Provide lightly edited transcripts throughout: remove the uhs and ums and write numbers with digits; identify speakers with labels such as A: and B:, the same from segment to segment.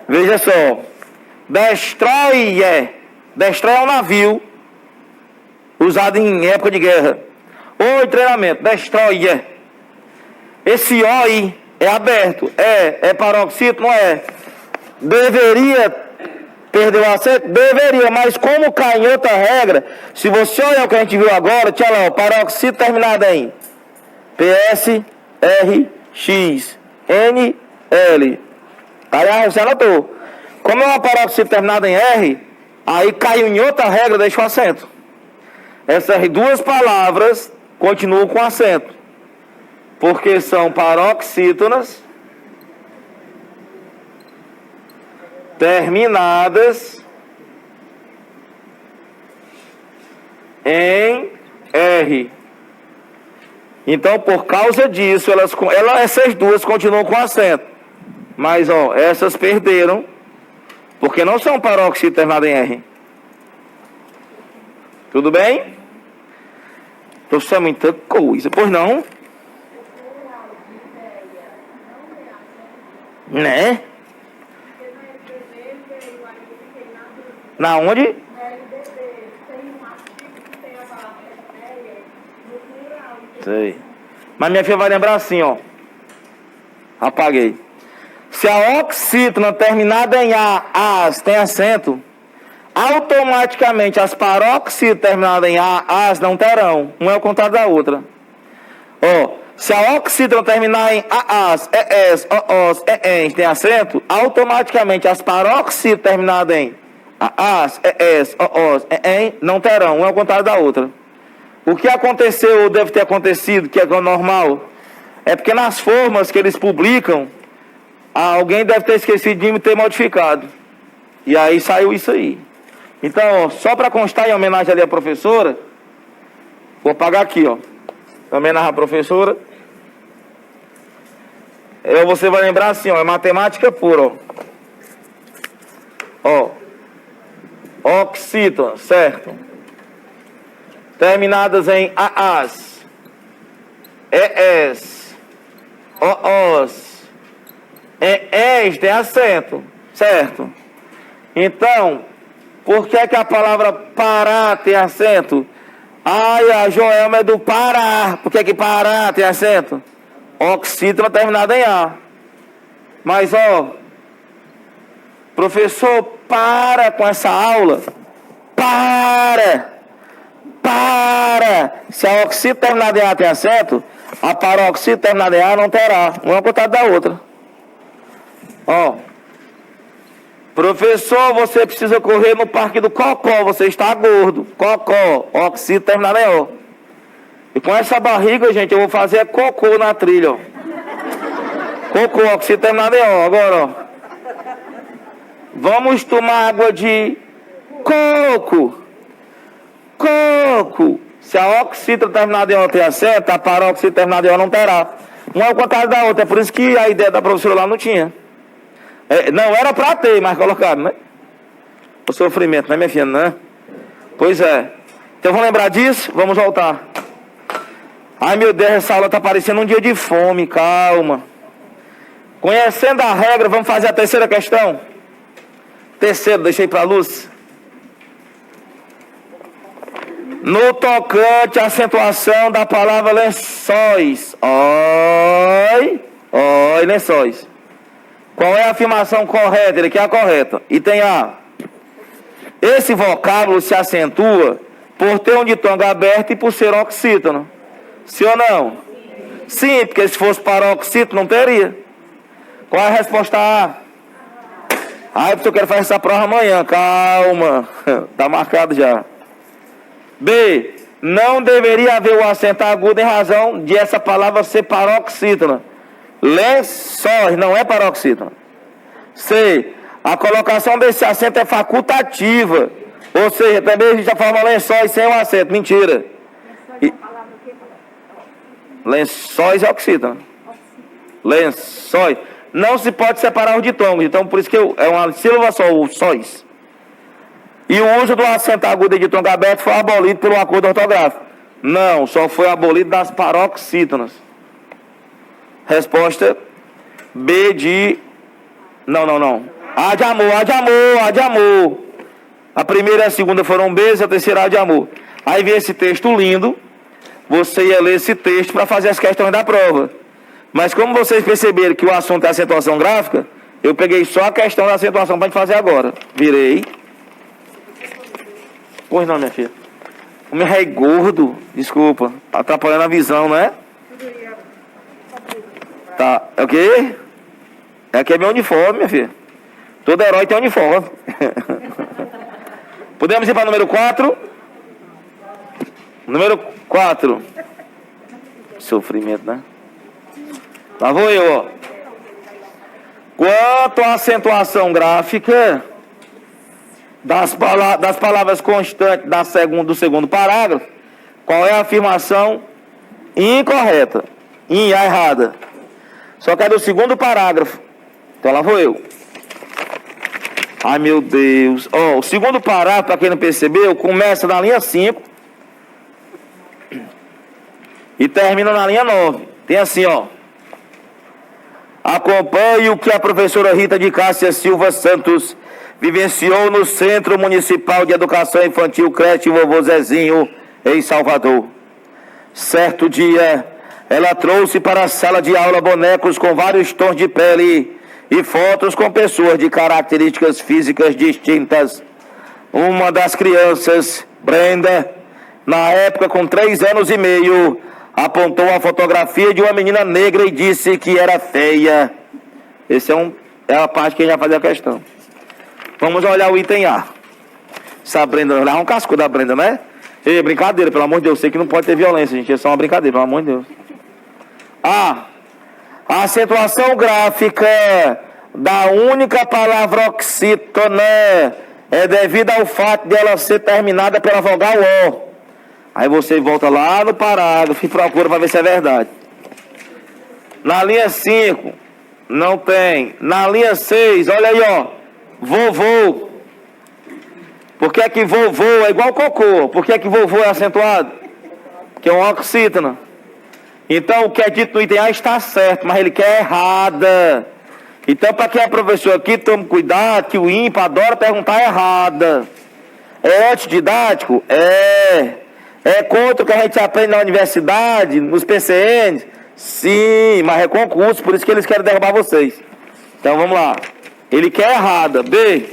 A: Veja só. Destroyer. Destroyer é um navio usado em época de guerra ou em treinamento. Destroyer. Esse O aí é aberto. É paroxítono? Não é. Deveria perder o acento? Deveria, mas como cai em outra regra, se você olhar o que a gente viu agora, tinha lá, o paroxítono terminado em PS, R, X, N, L. Aí você anotou. Como é uma paroxítono terminada em R, aí caiu em outra regra, deixa o acento. Essas duas palavras continuam com acento, porque são paroxítonas terminadas em R. Então, por causa disso, essas duas continuam com acento. Mas, ó, essas perderam, porque não são paroxítono terminado em R. Tudo bem? Então, isso é muita coisa. Pois não? Né? Na onde? Sei. Mas minha filha vai lembrar assim, ó. Apaguei. Se a oxítona terminada em as tem acento, automaticamente as paroxítonas terminadas em as não terão. Um é o contrário da outra. Ó, se a oxítona terminar em as, es, os, ens tem acento, automaticamente as paroxítonas terminadas em as, es, os, en não terão. Um é o contrário da outra. O que aconteceu ou deve ter acontecido, que é normal, é porque nas formas que eles publicam, alguém deve ter esquecido de ter modificado. E aí saiu isso aí. Então, ó, só para constar em homenagem ali à professora, vou apagar aqui, ó. Em homenagem à professora. Você vai lembrar assim, ó, é matemática pura, ó. Ó, oxítona, certo? Terminadas em as, es, os, ens tem acento, certo? Então, por que a palavra parar tem acento? Ai, a Joelma é do Pará. Por que parar tem acento? Oxítona terminada em A. Mas, ó, professor, para com essa aula. Para! Se a oxítona terminada em A tem acento, a paroxítona terminada em A não terá. Uma contrária da outra. Ó. Professor, você precisa correr no Parque do Cocó. Você está gordo. Cocó. Oxítona terminada em O. E com essa barriga, gente, eu vou fazer cocô na trilha, ó. Cocô, oxítona terminada em O. Agora, ó. Vamos tomar água de coco. Coco. Se a oxítona terminada em O tem acento, a paroxítona terminada em O não terá. Uma é o contrário da outra. É por isso que a ideia da professora lá não tinha. Não era pra ter, mas colocaram, né? O sofrimento, né, minha filha? Né? Pois é. Então vamos lembrar disso? Vamos voltar. Ai, meu Deus, essa aula tá parecendo um dia de fome. Calma. Conhecendo a regra, vamos fazer a terceira questão. Terceiro, deixei pra luz. No tocante à acentuação da palavra lençóis. Oi, lençóis. Qual é a afirmação correta? Ele quer a correta. E tem a. Esse vocábulo se acentua por ter um ditongo aberto e por ser oxítono. Sim ou não? Sim, porque se fosse paroxítono não teria. Qual é a resposta A? Ai, porque eu quero fazer essa prova amanhã. Calma. Tá marcado já. B. Não deveria haver o acento agudo em razão de essa palavra ser paroxítona. Lençóis, não é paroxítona. C. A colocação desse acento é facultativa. Ou seja, também a gente já fala lençóis sem o acento. Mentira. Lençóis é oxítona. Lençóis. Não se pode separar os ditongos. Então, por isso que é uma sílaba só, o sóis. E o uso do acento agudo e ditongo aberto foi abolido pelo acordo ortográfico. Não, só foi abolido das paroxítonas. Resposta B de... Não. A de amor, A de amor, A de amor. A primeira e a segunda foram Bs, a terceira A de amor. Aí vem esse texto lindo. Você ia ler esse texto para fazer as questões da prova. Mas como vocês perceberam que o assunto é acentuação gráfica, eu peguei só a questão da acentuação para a gente fazer agora. Virei. Pois não, minha filha. O meu rei gordo, desculpa, atrapalhando a visão, não é? Tá, é o quê? Aqui é meu uniforme, minha filha. Todo herói tem uniforme. Podemos ir para o número 4? Número 4. Sofrimento, né? Lá vou eu, ó. Quanto à acentuação gráfica das palavras constantes do segundo parágrafo, qual é a afirmação incorreta? A errada. Só que é do segundo parágrafo. Então lá vou eu. Ai, meu Deus. Ó, o segundo parágrafo, para quem não percebeu, começa na linha 5 e termina na linha 9. Tem assim, ó. Acompanhe o que a professora Rita de Cássia Silva Santos vivenciou no Centro Municipal de Educação Infantil Creche Vovô Zezinho, em Salvador. Certo dia, ela trouxe para a sala de aula bonecos com vários tons de pele e fotos com pessoas de características físicas distintas. Uma das crianças, Brenda, na época com 3 anos e meio, apontou a fotografia de uma menina negra e disse que era feia. Esse é a parte que a gente vai fazer a questão. Vamos olhar o item A. Essa Brenda, lá é um casco da Brenda, né? Ei, brincadeira, pelo amor de Deus. Sei que não pode ter violência, gente. É só uma brincadeira, pelo amor de Deus. A acentuação gráfica da única palavra oxítona é devido ao fato de ela ser terminada pela vogal O. Aí você volta lá no parágrafo e procura para ver se é verdade. Na linha 5, não tem. Na linha 6, olha aí, ó. Vovô. Por que é que vovô é igual cocô? Por que é que vovô é acentuado? Porque é uma oxítona. Então, o que é dito no item A está certo, mas ele quer errada. Então, para quem é professor aqui, tome cuidado, que o ímpar adora perguntar errada. É antididático? É contra o que a gente aprende na universidade, nos PCNs? Sim, mas é concurso, por isso que eles querem derrubar vocês. Então, vamos lá. Ele quer errada. B.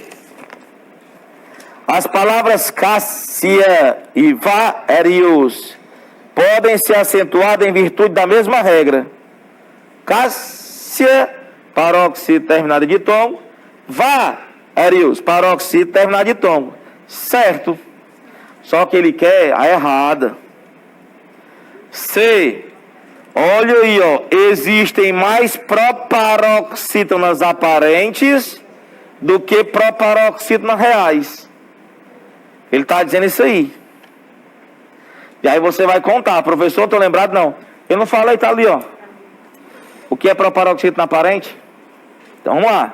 A: As palavras Cássia e Vários podem ser acentuadas em virtude da mesma regra. Cássia, paróxide terminada de tom. Vários, paróxide terminada de tom. Certo. Só que ele quer a errada. C. Olha aí, ó. Existem mais proparoxítonas aparentes do que proparoxítonas reais. Ele está dizendo isso aí. E aí você vai contar. Professor, estou lembrado? Não. Eu não falei, está ali, ó. O que é proparoxítona aparente? Então, vamos lá.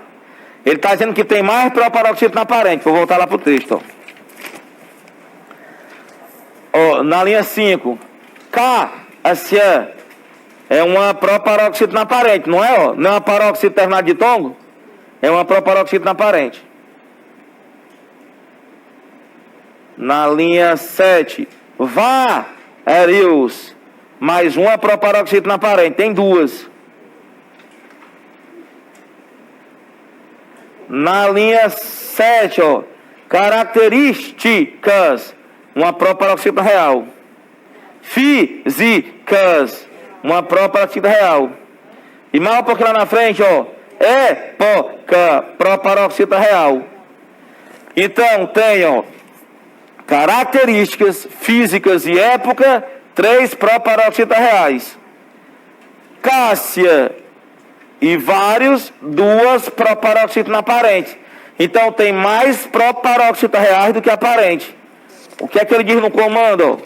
A: Ele está dizendo que tem mais proparoxítona aparente. Vou voltar lá para o texto, ó. Na linha 5, Cássia é uma proparoxítona aparente, não é? Ó? Não é uma paroxítona terminada de tongo? É uma proparoxítona aparente. Na linha 7, Vários, mais uma proparoxítona aparente, tem 2. Na linha 7, ó, características, uma proparoxítona real. Físicas, uma proparoxítona real. E mais um pouquinho lá na frente, ó, época, proparoxítona real. Então, tem, ó, características, físicas e época, 3 proparoxítonas reais. Cássia e Vários, 2 proparoxítonas aparentes. Então, tem mais proparoxítonas reais do que aparente. O que é que ele diz no comando?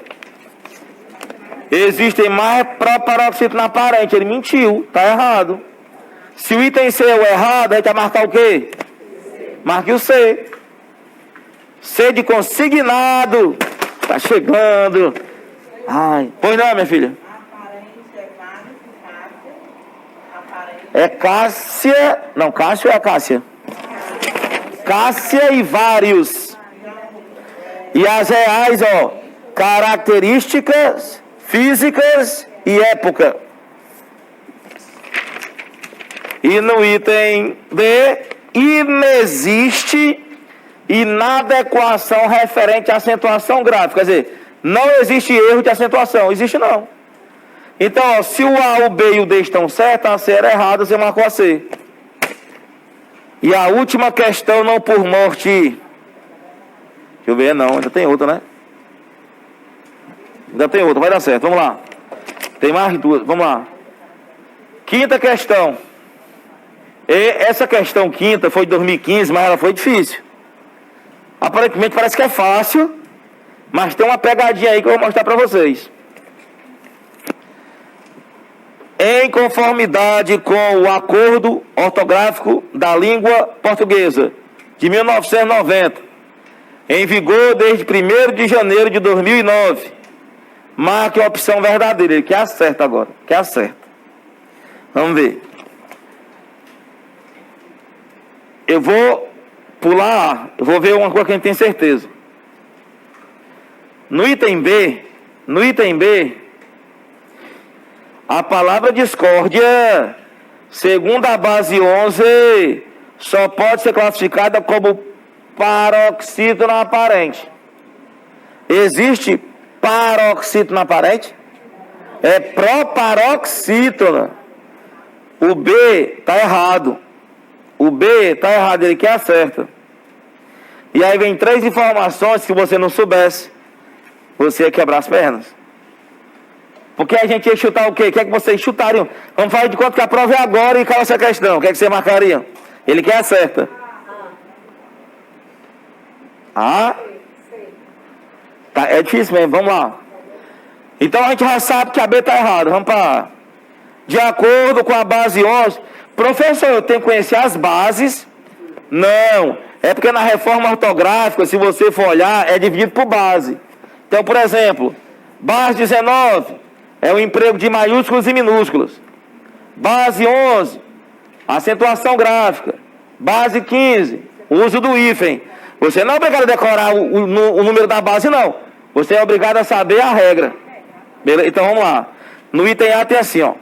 A: Existem mais proparoxítonas aparentes. Ele mentiu, tá errado. Se o item C é o errado, a gente vai marcar o quê? Marque o C. C de consignado. Tá chegando. Ai, pois não, minha filha? É Cássia. Não, Cássio é a Cássia. eficácia e vários. E as reais, ó, características físicas e época. E no item D, inexiste inadequação referente à acentuação gráfica. Quer dizer, não existe erro de acentuação. Existe não. Então, ó, se o A, o B e o D estão certos, a C era errada, você marcou a C. E a última questão, não por morte. Deixa eu ver, não, ainda tem outra, né? Ainda tem outra, vai dar certo, vamos lá. Tem mais duas, vamos lá. Quinta questão. E essa questão quinta foi de 2015, mas ela foi difícil. Aparentemente parece que é fácil, mas tem uma pegadinha aí que eu vou mostrar para vocês. Em conformidade com o Acordo Ortográfico da Língua Portuguesa, de 1990, em vigor desde 1º de janeiro de 2009, marque a opção verdadeira. Ele quer acerta agora, quer acerta. Vamos ver. Eu vou pular A, eu vou ver uma coisa que a gente tem certeza. No item B, a palavra discórdia, segundo a base 11, só pode ser classificada como paroxítono aparente. Existe paroxítono aparente? É proparoxítono. O B está errado. O B está errado, ele quer acerta. E aí vem 3 informações que você não soubesse, você ia quebrar as pernas. Porque a gente ia chutar o quê? O que é que vocês chutariam? Vamos falar de quanto que a prova é agora e qual é essa questão? O que é que você marcaria? Ele quer acerta. Ah? Tá, é difícil mesmo, vamos lá. Então a gente já sabe que a B está errada, vamos para A. De acordo com a base 11, professor, eu tenho que conhecer as bases? Não, é porque na reforma ortográfica, se você for olhar, é dividido por base. Então, por exemplo, base 19 é o emprego de maiúsculos e minúsculos. Base 11, acentuação gráfica. Base 15, uso do hífen. Você não é obrigado a decorar o número da base, não. Você é obrigado a saber a regra. Beleza? Então, vamos lá. No item A tem assim, ó.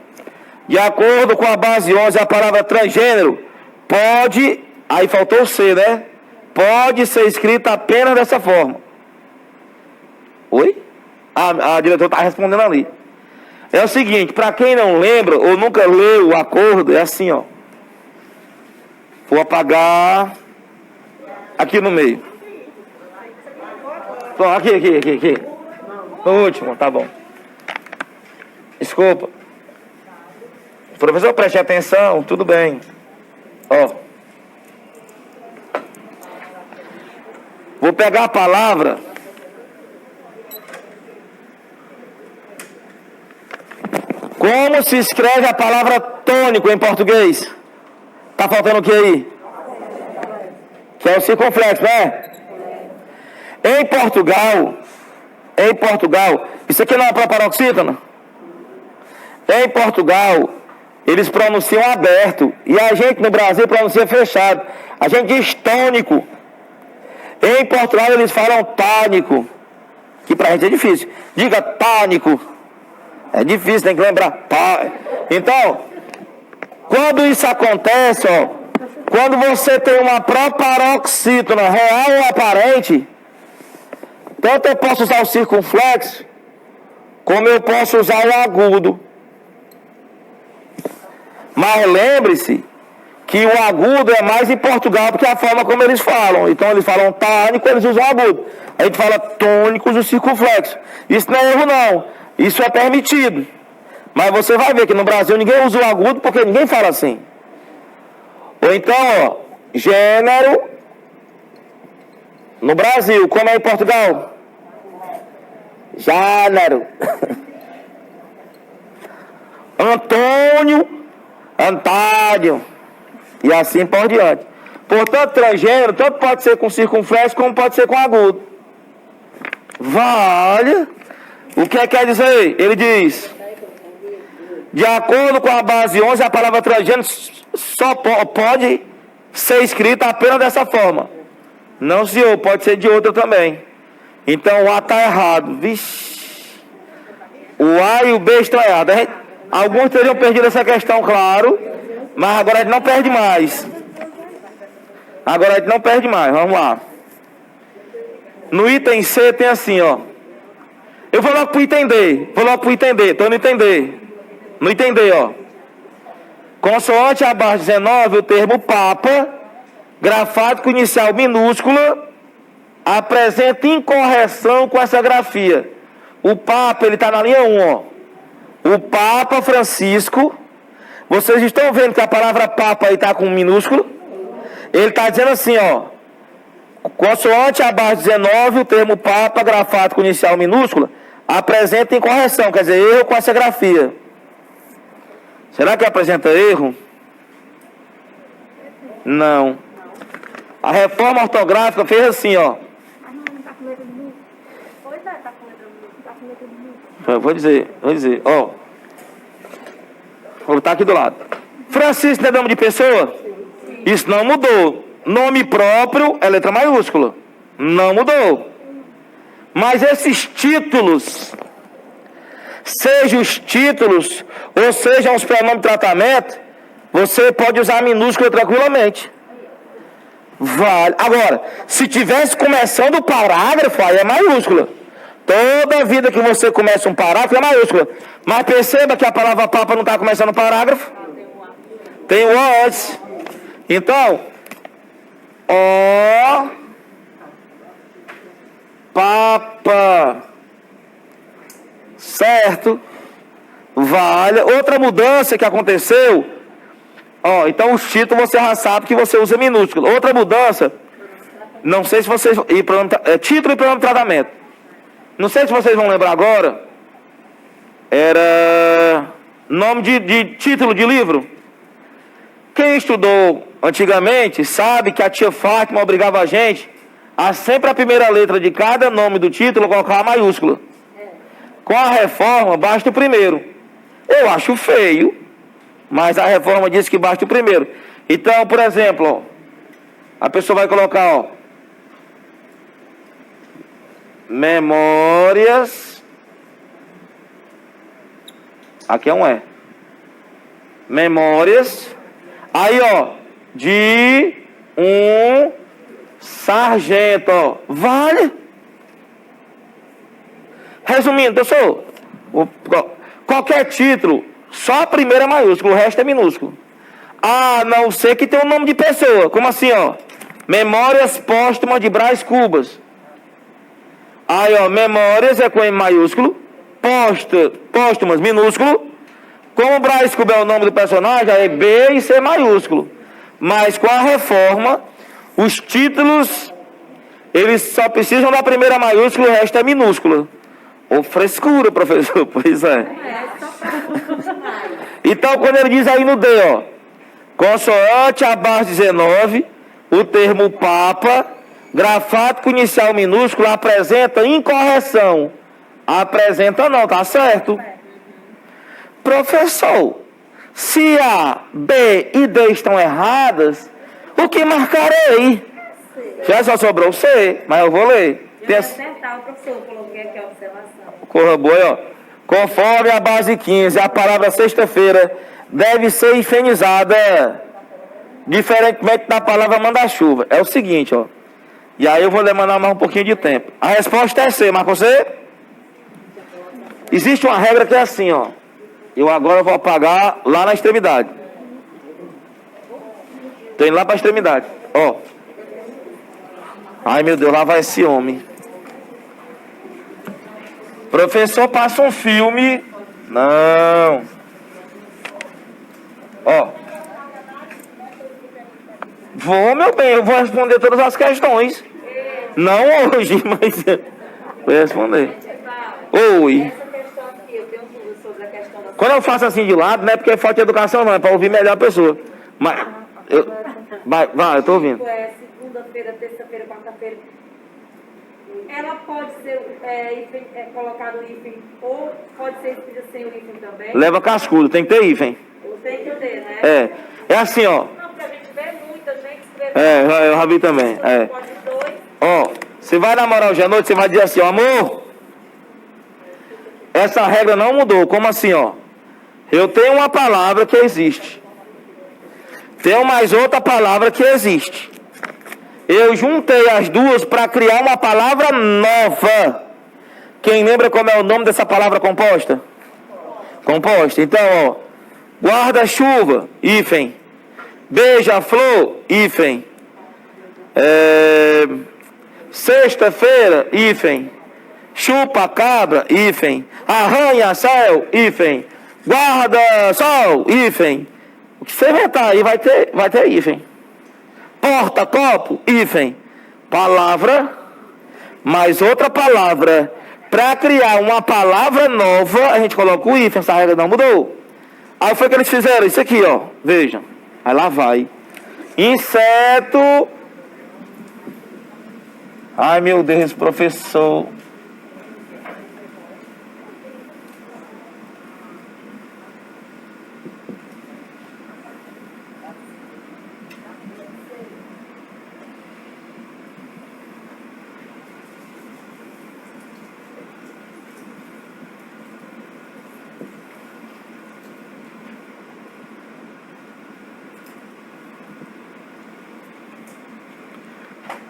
A: De acordo com a base 11, a palavra transgênero pode, aí faltou o C, né? Pode ser escrita apenas dessa forma. Oi? A diretora está respondendo ali. É o seguinte, para quem não lembra ou nunca leu o acordo, é assim, ó. Vou apagar aqui no meio. Bom, aqui. No último, tá bom. Desculpa. Professor, preste atenção, tudo bem. Ó. Vou pegar a palavra. Como se escreve a palavra tônico em português? Tá faltando o que aí? Que é o circunflexo, né? Em Portugal, isso aqui não é proparoxítono? Em Portugal, eles pronunciam aberto. E a gente no Brasil pronuncia fechado. A gente diz tônico. Em Portugal eles falam tônico. Que pra gente é difícil. Diga tônico. É difícil, tem que lembrar. Então, quando isso acontece, ó, quando você tem uma proparoxítona real ou aparente, tanto eu posso usar o circunflexo, como eu posso usar o agudo. Mas lembre-se que o agudo é mais em Portugal, porque é a forma como eles falam. Então eles falam tônico, eles usam agudo. A gente fala tônicos e circunflexo. Isso não é erro, não. Isso é permitido. Mas você vai ver que no Brasil ninguém usa o agudo porque ninguém fala assim. Ou então, ó, gênero no Brasil, como é em Portugal? Gênero. Antônio, Antônio. E assim por diante. Portanto, transgênero tanto pode ser com circunflexo como pode ser com agudo. Vale. O que quer dizer? Ele diz: de acordo com a base 11, a palavra transgênero só pode ser escrita apenas dessa forma. Não, senhor, pode ser de outra também. Então o A está errado. Vixe. O A e o B estão errados. Alguns teriam perdido essa questão, claro. Mas agora a gente não perde mais. Agora a gente não perde mais. Vamos lá. No item C tem assim, ó. Eu vou logo pro item D. Tô no item D. No item D, ó. Consoante abaixo 19, o termo papa, grafado com inicial minúscula, apresenta incorreção com essa grafia. O Papa, ele está na linha 1, ó. O Papa Francisco, vocês estão vendo que a palavra Papa aí está com minúsculo? Ele está dizendo assim, ó. Consoante abaixo 19, o termo Papa, grafado com inicial minúscula, apresenta incorreção, quer dizer, erro com essa grafia. Será que apresenta erro? Não. A reforma ortográfica fez assim, ó. Vou dizer, ó. Vou botar aqui do lado. Francisco não é nome de pessoa? Isso não mudou. Nome próprio é letra maiúscula. Não mudou. Mas esses títulos, sejam os títulos ou sejam os pronomes de tratamento, você pode usar minúscula tranquilamente. Vale. Agora, se tivesse começando o parágrafo, aí é maiúscula. Toda vida que você começa um parágrafo é maiúscula. Mas perceba que a palavra papa não está começando o parágrafo. Tem o A antes. Então, ó, papa. Certo? Vale. Outra mudança que aconteceu. Ó, então os títulos você já sabe que você usa minúsculo. Outra mudança. Não sei se vocês. Título e pronome de tratamento. Não sei se vocês vão lembrar agora. Era nome de título de livro. Quem estudou antigamente sabe que a tia Fátima obrigava a gente a sempre a primeira letra de cada nome do título colocar a maiúscula. Com a reforma, basta o primeiro. Eu acho feio, mas a reforma diz que basta o primeiro. Então, por exemplo, ó, a pessoa vai colocar, ó, Memórias. Aqui é um E. Memórias. Aí, ó, de um sargento, ó. Vale? Resumindo, pessoal, qualquer título, só a primeira é maiúsculo, o resto é minúsculo. A não ser que tenha um nome de pessoa, como assim, ó, Memórias Póstumas de Brás Cubas. Aí, ó, Memórias é com M maiúsculo, Póstumas minúsculo. Como Brás Cubas é o nome do personagem, aí B e C maiúsculo. Mas com a reforma, os títulos, eles só precisam da primeira maiúscula, o resto é minúsculo. Ô, frescura, professor, pois é. Então, quando ele diz aí no D, ó, consoante abaixo 19, o termo papa, grafado com inicial minúsculo, apresenta incorreção. Apresenta não, tá certo? Professor, se A, B e D estão erradas, o que marcarei? Já só sobrou C, mas eu vou ler.
B: Eu vou acertar, o professor, eu coloquei aqui a observação.
A: Corra boa, ó. Conforme a base 15, a palavra sexta-feira deve ser infernizada diferentemente da palavra manda-chuva. É o seguinte, ó. E aí eu vou demandar mais um pouquinho de tempo. A resposta é C, mas você? Existe uma regra que é assim, ó. Eu agora vou apagar lá na extremidade. Tô indo lá pra extremidade. Ó. Ai, meu Deus, lá vai esse homem. Professor, passa um filme. Não. Ó. Vou, meu bem, eu vou responder todas as questões. Não hoje, mas vou responder. Oi.
B: Essa questão aqui, eu tenho dúvida sobre a questão da...
A: Quando eu faço assim de lado, não é porque é falta de educação, não. É para ouvir melhor a pessoa. Mas, vai, eu tô ouvindo.
B: É segunda-feira, terça-feira, quarta-feira. Ela pode ser colocado o hífen, ou pode ser escrita sem o hífen também?
A: Leva cascudo, tem que ter hífen.
B: Tem que ter, né?
A: É assim, ó.
B: Não, porque a gente vê muita gente escrevendo.
A: Eu já vi também.
B: Pode dois.
A: Ó, você vai namorar hoje à noite, você vai dizer assim, ó, amor, essa regra não mudou. Como assim, ó? Eu tenho uma palavra que existe. Tenho mais outra palavra que existe. Eu juntei as duas para criar uma palavra nova. Quem lembra como é o nome dessa palavra composta? Composta. Então, ó, guarda-chuva, hífen. Beija-flor, hífen. Sexta-feira, hífen. Chupa-cabra, hífen. Arranha-céu, hífen. Guarda-sol, hífen. O que você inventar aí vai ter hífen. Porta-copo, hífen. Palavra, mais outra palavra. Para criar uma palavra nova, a gente coloca o hífen, essa regra não mudou. Aí foi que eles fizeram isso aqui, ó. Vejam. Aí lá vai. Inseto. Ai, meu Deus, professor.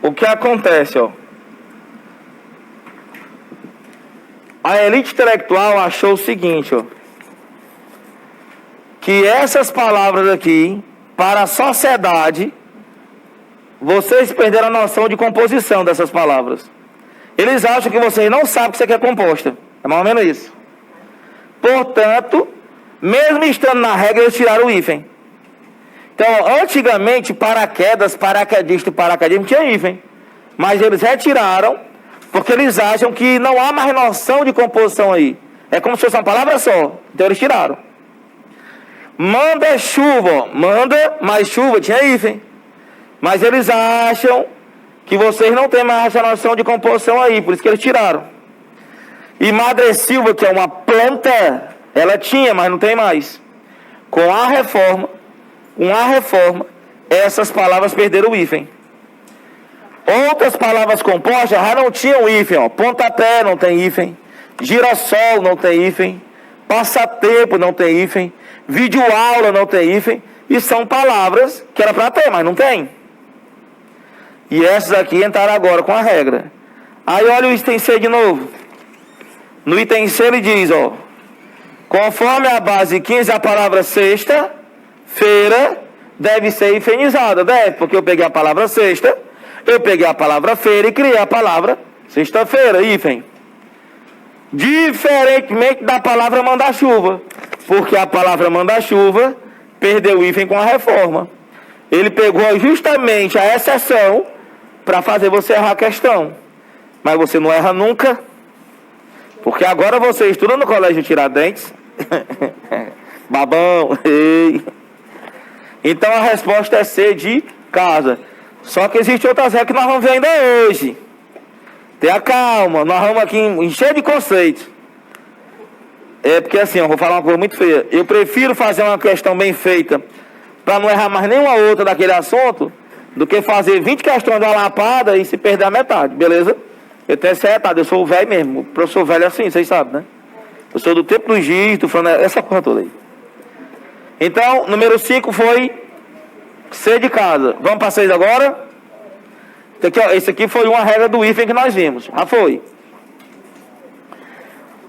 A: O que acontece, ó? A elite intelectual achou o seguinte, ó, que essas palavras aqui, para a sociedade, vocês perderam a noção de composição dessas palavras. Eles acham que vocês não sabem o que isso aqui é composta. É mais ou menos isso. Portanto, mesmo estando na regra, eles tiraram o hífen. Então, antigamente, paraquedas, paraquedista e paraquedismo tinha hífen. Mas eles retiraram, porque eles acham que não há mais noção de composição aí. É como se fosse uma palavra só. Então, eles tiraram. Manda chuva, ó. Manda mais chuva, tinha hífen. Mas eles acham que vocês não têm mais essa noção de composição aí, por isso que eles tiraram. E madressilva, que é uma planta, ela tinha, mas não tem mais. Com a reforma, essas palavras perderam o hífen. Outras palavras compostas já não tinham hífen, ó. Pontapé não tem hífen, girassol não tem hífen, passatempo não tem hífen, videoaula não tem hífen, e são palavras que era para ter, mas não tem. E essas aqui entraram agora com a regra. Aí olha o item C de novo. No item C ele diz, ó, conforme a base 15, a palavra sexta, feira, deve ser hifenizada. Deve, porque eu peguei a palavra sexta, eu peguei a palavra feira e criei a palavra sexta-feira, hífen. Diferentemente da palavra mandar-chuva, porque a palavra mandar-chuva perdeu o hífen com a reforma. Ele pegou justamente a exceção para fazer você errar a questão. Mas você não erra nunca, porque agora você estuda no Colégio Tiradentes. Babão, ei. Então a resposta é C de casa. Só que existem outras regras que nós vamos ver ainda hoje. Tenha calma, nós vamos aqui encher de conceitos. É porque assim, eu vou falar uma coisa muito feia. Eu prefiro fazer uma questão bem feita para não errar mais nenhuma outra daquele assunto, do que fazer 20 questões da lapada e se perder a metade, beleza? Eu tenho essa etapa, eu sou o velho mesmo. O professor velho é assim, vocês sabem, né? Eu sou do tempo do giz, do flanel, essa coisa toda aí. Então, número 5 foi C de casa. Vamos para 6 agora? Esse aqui foi uma regra do hífen que nós vimos. Já foi.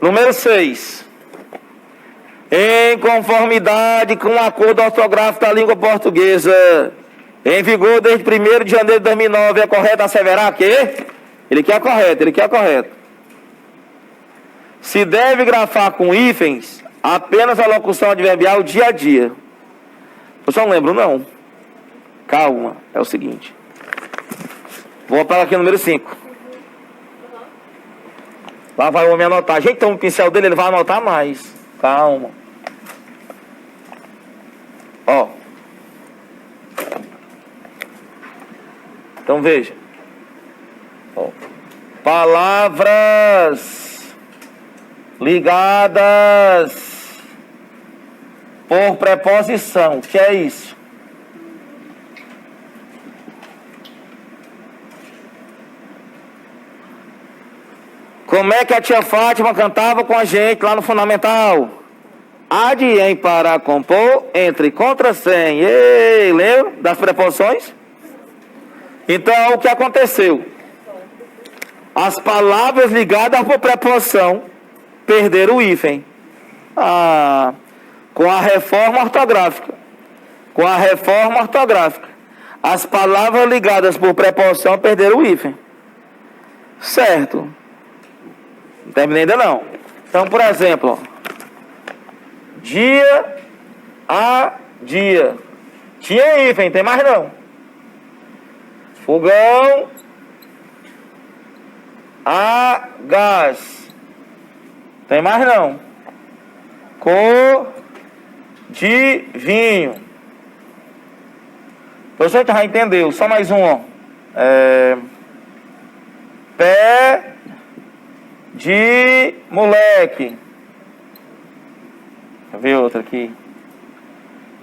A: Número 6. Em conformidade com o acordo ortográfico da língua portuguesa, em vigor desde 1º de janeiro de 2009, é correto asseverar que? Ele quer correto. Se deve grafar com hífens apenas a locução adverbial dia a dia. Eu só não lembro, não. Calma, é o seguinte. Vou para aqui o número 5. Lá vai o homem anotar. A gente tem um pincel dele, ele vai anotar mais. Calma. Ó. Então veja. Ó. Palavras ligadas por preposição. O que é isso? Como é que a tia Fátima cantava com a gente lá no Fundamental? Há de em para compor entre contra sem. Ei, lembra das preposições? Então, o que aconteceu? As palavras ligadas por preposição perderam o hífen. Com a reforma ortográfica. Com a reforma ortográfica. As palavras ligadas por preposição perderam o hífen. Certo. Não terminei ainda não. Então, por exemplo, dia a dia. Tinha hífen, tem mais não. Fogão a gás. Tem mais não. Cor de vinho. Você já entendeu. Só mais um, ó. Pé de moleque. Deixa eu ver outra aqui.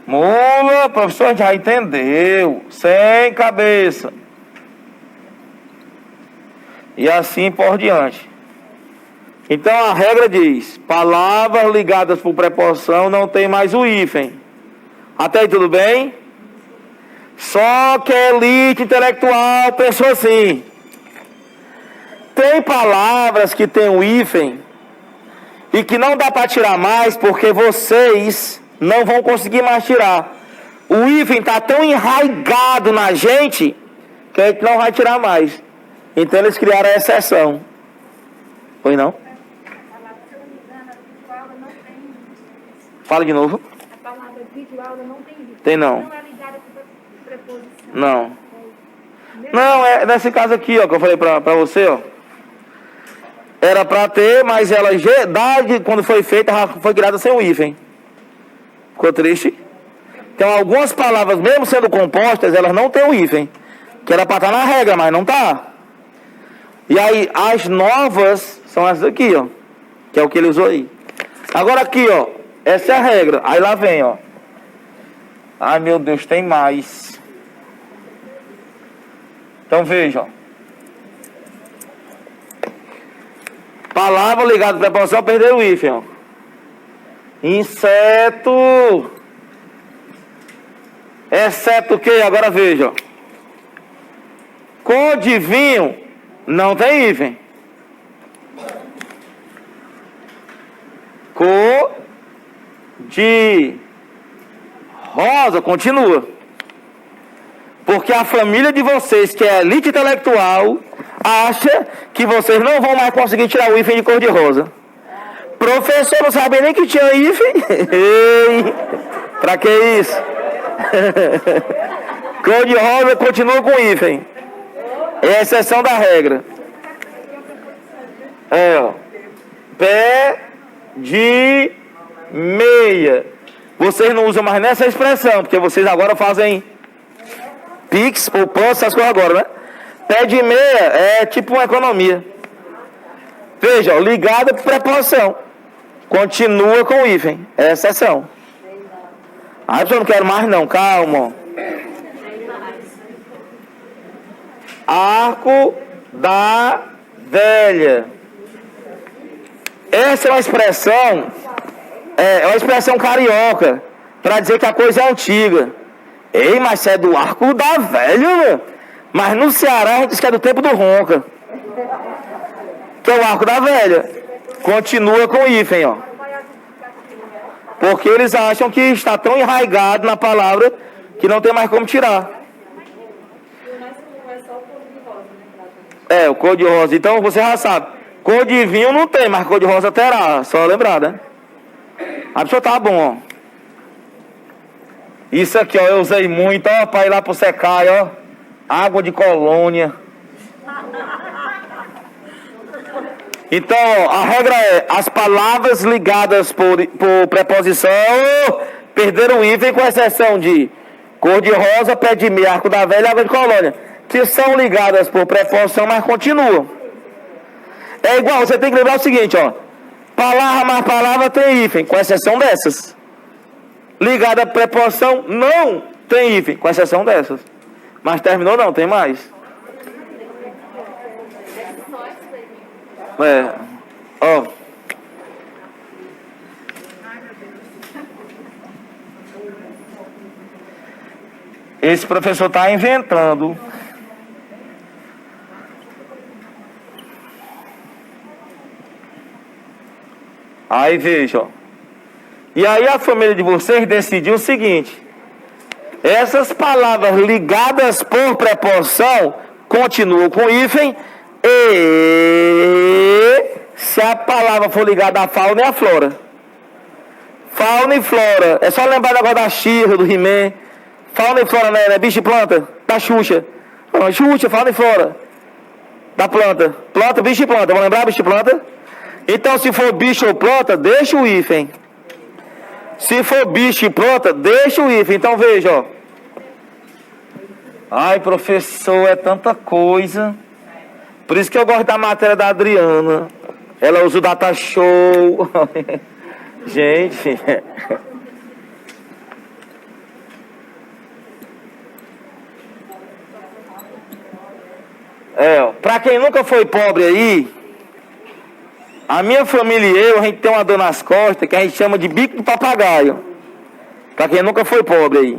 A: Mula, professor, já entendeu. Sem cabeça. E assim por diante. Então a regra diz: palavras ligadas por preposição não tem mais o hífen. Até aí tudo bem? Só que a elite intelectual pensou assim: tem palavras que tem o hífen e que não dá para tirar mais porque vocês não vão conseguir mais tirar. O hífen está tão enraizado na gente que a gente não vai tirar mais. Então eles criaram a exceção. Foi não? Fala de novo.
C: A palavra visual não tem hífen.
A: Tem não.
C: Não é ligada com preposição.
A: Não. Não, é nesse caso aqui, ó, que eu falei pra você, ó. Era pra ter, mas ela, quando foi feita, foi criada sem o hífen. Ficou triste? Então, algumas palavras, mesmo sendo compostas, elas não têm o hífen. Que era pra estar na regra, mas não tá. E aí, as novas são essas aqui, ó. Que é o que ele usou aí. Agora aqui, ó. Essa é a regra. Aí lá vem, ó. Ai, meu Deus, tem mais. Então, veja, ó. Palavra ligada à preposição, perderam o hífen, ó. Inseto. Exceto o quê? Agora veja, ó. Cor de vinho não tem hífen. Cor de rosa continua. Porque a família de vocês, que é elite intelectual, acha que vocês não vão mais conseguir tirar o hífen de cor de rosa. Professor, não sabia nem que tinha hífen? Ei, pra que isso? Cor de rosa continua com hífen. É a exceção da regra. Ó. Pé de meia. Vocês não usam mais nessa expressão, porque vocês agora fazem Pix, poupança, essas coisas agora, né? Pé de meia é tipo uma economia. Veja, ó, ligada por preposição. Continua com o hífen. É exceção. Ah, eu não quero mais não, calma. Arco da velha. Essa é uma expressão, é uma expressão carioca, para dizer que a coisa é antiga. Ei, mas você é do arco da velha, meu. Mas no Ceará a gente diz que é do tempo do Ronca. Que é o arco da velha. Continua com o hífen, ó. Porque eles acham que está tão enraizado na palavra que não tem mais como tirar. É, o cor de rosa. Então você já sabe. Cor de vinho não tem, mas cor de rosa terá. Só lembrar, né? A pessoa tá bom, ó. Isso aqui, ó, eu usei muito, ó, pra ir lá pro Secai, ó. Água de colônia. Então, ó, a regra é: as palavras ligadas por preposição perderam o hífen, com exceção de cor de rosa, pé de meia, arco da velha e água de colônia, que são ligadas por preposição, mas continuam. É igual, você tem que lembrar o seguinte, ó. Palavra mais palavra tem hífen, com exceção dessas. Ligada a preposição não tem hífen, com exceção dessas. Mas terminou não, tem mais. Ó. Esse professor está inventando. Aí veja, ó. E aí a família de vocês decidiu o seguinte: essas palavras ligadas por preposição continuam com hífen e se a palavra for ligada à fauna e à flora. Fauna e flora. É só lembrar agora da Xirra, do He-Man. Fauna e flora, né? Bicho e planta. Da Xuxa. Não, Xuxa, fauna e flora. Da planta. Planta, bicho e planta. Vamos lembrar bicho e planta? Então, se for bicho ou planta, deixa o hífen. Se for bicho e planta, deixa o hífen. Então, veja, ó. Ai, professor, é tanta coisa. Por isso que eu gosto da matéria da Adriana. Ela usa o data show. Gente. Pra quem nunca foi pobre aí, a minha família e eu, a gente tem uma dor nas costas que a gente chama de bico de papagaio. Pra quem nunca foi pobre aí.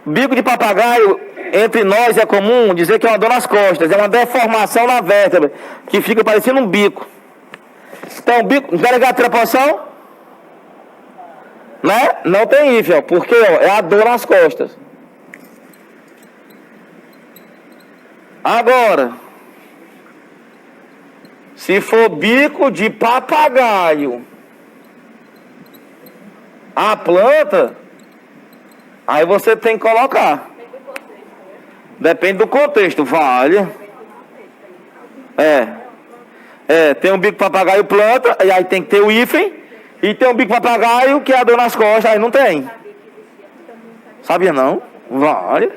A: Bico de papagaio, entre nós, é comum dizer que é uma dor nas costas. É uma deformação na vértebra, que fica parecendo um bico. Então, bico, não quer ligar a preposição? Né? Não tem hífen, ó, porque ó, é a dor nas costas. Agora, se for bico de papagaio, a planta, aí você tem que colocar. Depende do contexto, vale. Tem um bico papagaio planta, e aí tem que ter o hífen. E tem um bico papagaio que é a dor nas costas, aí não tem. Sabia não? Vale.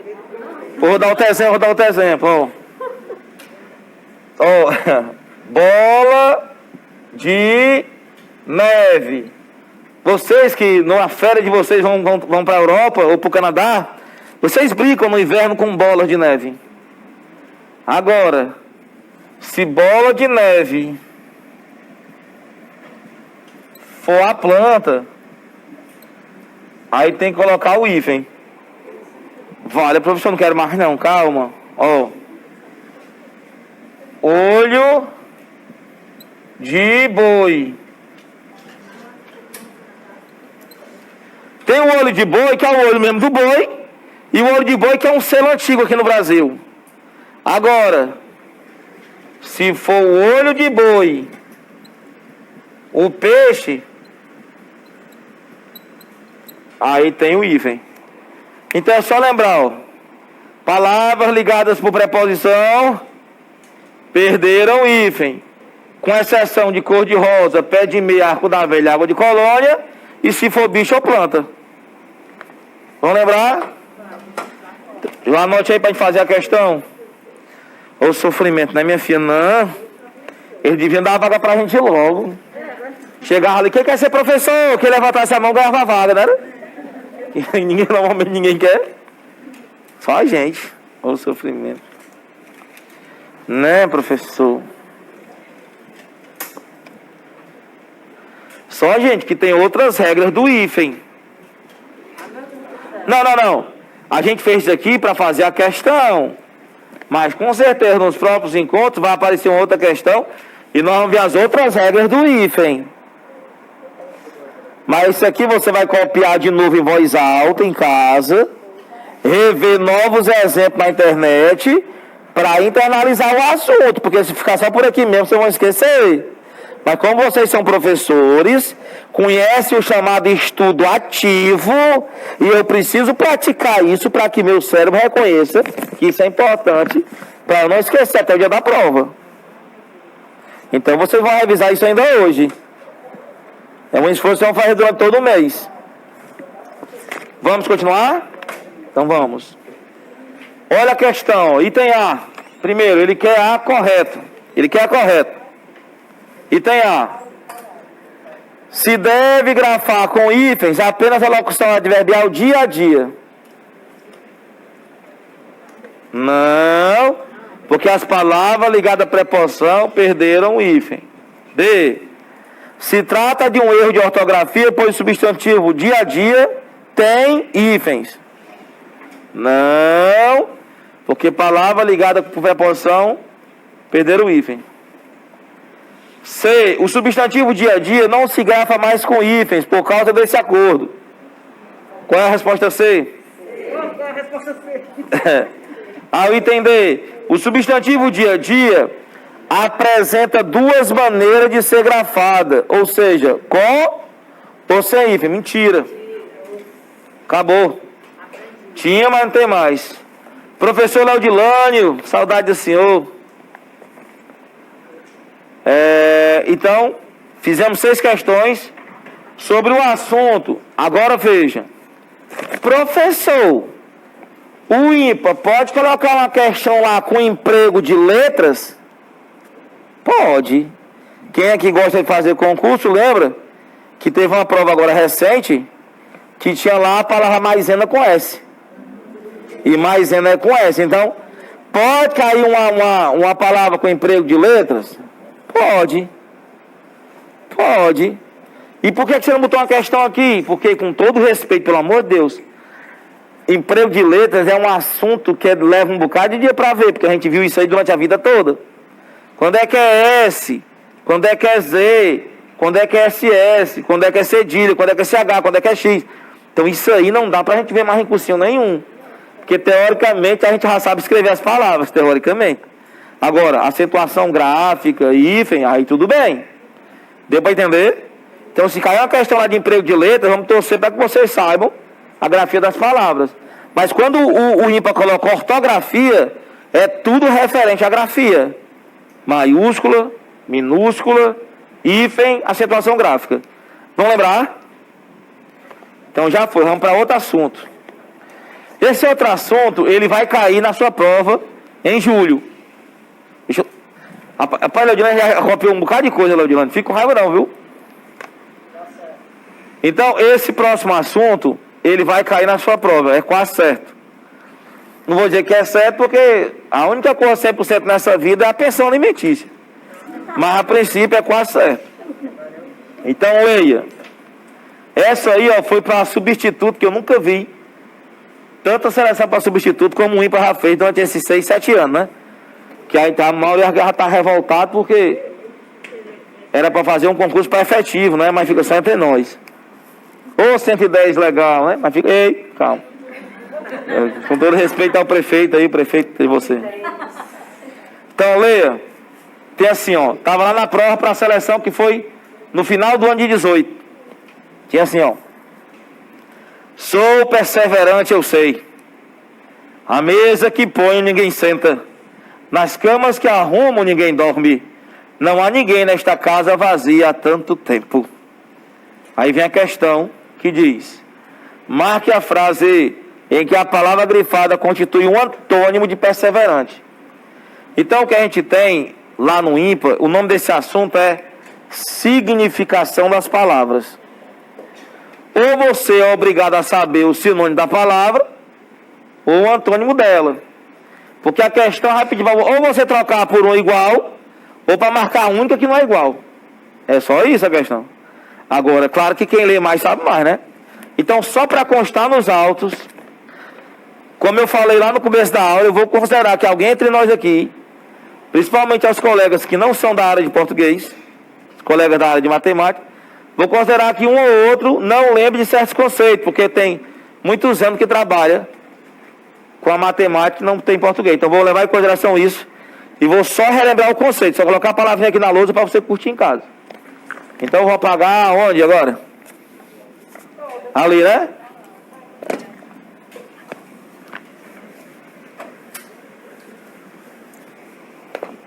A: Vou dar outro exemplo, ó. Bola de neve. Vocês que numa férias de vocês vão para a Europa ou para o Canadá, vocês brincam no inverno com bolas de neve. Agora, se bola de neve for a planta, aí tem que colocar o hífen. Vale, professor, não quero mais não, calma. Ó. Olho de boi. Tem o olho de boi, que é o olho mesmo do boi, e o olho de boi, que é um selo antigo aqui no Brasil. Agora, se for o olho de boi, o peixe, aí tem o hífen. Então é só lembrar, ó. Palavras ligadas por preposição perderam o hífen, com exceção de cor de rosa, pé de meia, arco da velha, água de colônia, e se for bicho ou planta. Vamos lembrar? Já anote aí para gente fazer a questão. O sofrimento, né, minha filha? Não. Eles deviam dar a vaga pra gente logo. Chegava ali, quem quer ser professor? Quem levantasse a mão ganhava a vaga, né? Normalmente ninguém quer. Só a gente. O sofrimento. Né, professor? Só a gente que tem outras regras do hífen. Não. A gente fez isso aqui para fazer a questão. Mas com certeza nos próprios encontros vai aparecer uma outra questão e nós vamos ver as outras regras do hífen. Mas isso aqui você vai copiar de novo em voz alta em casa, rever novos exemplos na internet para internalizar o assunto, porque se ficar só por aqui mesmo vocês vão esquecer. Mas como vocês são professores, conhecem o chamado estudo ativo, e eu preciso praticar isso para que meu cérebro reconheça que isso é importante, para eu não esquecer até o dia da prova. Então vocês vão revisar isso ainda hoje. É um esforço que vão fazer durante todo o mês. Vamos continuar? Então vamos. Olha a questão, item A. Primeiro, ele quer A correto. Item A. Se deve grafar com hífens apenas a locução adverbial dia a dia. Não. porque as palavras ligadas à preposição perderam o hífen. D. Se trata de um erro de ortografia, pois o substantivo dia a dia tem hífens. Não, porque palavra ligada com preposição perderam o hífen. C. O substantivo dia a dia não se grafa mais com hífens por causa desse acordo. Qual é a resposta C?
C: Qual é a resposta C?
A: Ao entender, o substantivo dia a dia apresenta duas maneiras de ser grafada, ou seja, com ou sem hífen. Mentira. Acabou. Tinha, mas não tem mais. Professor Leodilânio, saudade do senhor. Então, fizemos 6 questões sobre o assunto. Agora veja. Professor, o ímpar pode colocar uma questão lá com emprego de letras? Pode. Quem é que gosta de fazer concurso, lembra? Que teve uma prova agora recente, que tinha lá a palavra maisena com S. E maisena é com S. Então, pode cair uma palavra com emprego de letras? Pode. Pode. E por que você não botou uma questão aqui? Porque, com todo respeito, pelo amor de Deus, emprego de letras é um assunto que leva um bocado de dia para ver, porque a gente viu isso aí durante a vida toda. Quando é que é S? Quando é que é Z? Quando é que é SS? Quando é que é cedilha? Quando é que é CH? Quando é que é X? Então isso aí não dá pra gente ver mais em cursinho nenhum. Porque teoricamente a gente já sabe escrever as palavras, teoricamente. Agora, acentuação gráfica, hífen, aí tudo bem. Deu pra entender? Então se cair uma questão lá de emprego de letras, vamos torcer para que vocês saibam a grafia das palavras. Mas quando o ímpar coloca ortografia, é tudo referente à grafia. Maiúscula, minúscula, hífen, acentuação gráfica. Vamos lembrar? Então já foi, vamos para outro assunto. Esse outro assunto, ele vai cair na sua prova em julho. Rapaz, Leodilane já copiou um bocado de coisa, Leodilane. Fica com raiva não, viu? Então, esse próximo assunto, ele vai cair na sua prova, é quase certo. Não vou dizer que é certo, porque a única coisa 100% nessa vida é a pensão alimentícia. Mas a princípio é quase certo. Então, leia. Essa aí, ó, foi para substituto, que eu nunca vi. Tanta seleção para substituto como o ímpar já fez durante esses 6, 7 anos, né? Que aí a maioria já está revoltado porque era para fazer um concurso para efetivo, né? Mas fica só entre nós. Ô, 110 legal, né? Mas fica... Ei, calma. Com todo respeito ao prefeito aí, o prefeito de você. Então, leia. Tem assim, ó. Tava lá na prova para a seleção que foi no final do ano de 18. Tinha assim, ó. Sou perseverante, eu sei. A mesa que ponho ninguém senta. Nas camas que arrumo ninguém dorme. Não há ninguém nesta casa vazia há tanto tempo. Aí vem a questão que diz: marque a frase em que a palavra grifada constitui um antônimo de perseverante. Então o que a gente tem lá no ímpar, o nome desse assunto é significação das palavras. Ou você é obrigado a saber o sinônimo da palavra, ou o antônimo dela. Porque a questão vai pedir ou você trocar por um igual, ou para marcar a única que não é igual. É só isso a questão. Agora, claro que quem lê mais sabe mais, né? Então, só para constar nos autos, como eu falei lá no começo da aula, eu vou considerar que alguém entre nós aqui, principalmente aos colegas que não são da área de português, os colegas da área de matemática, vou considerar que um ou outro não lembre de certos conceitos, porque tem muitos anos que trabalha com a matemática e não tem português. Então vou levar em consideração isso e vou só relembrar o conceito, só colocar a palavrinha aqui na lousa para você curtir em casa. Então eu vou apagar onde agora? Ali, né?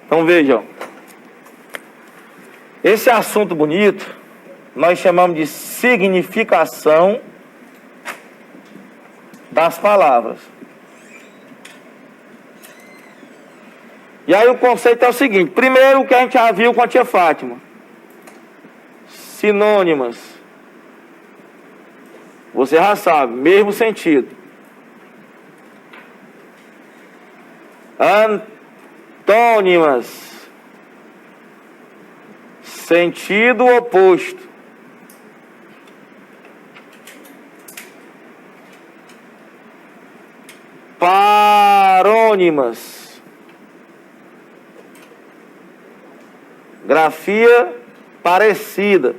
A: Então vejam. Esse assunto bonito nós chamamos de significação das palavras. E aí o conceito é o seguinte: primeiro, o que a gente já viu com a tia Fátima: sinônimas. Você já sabe, mesmo sentido. Antônimas. Sentido oposto. Parônimas. Grafia parecida.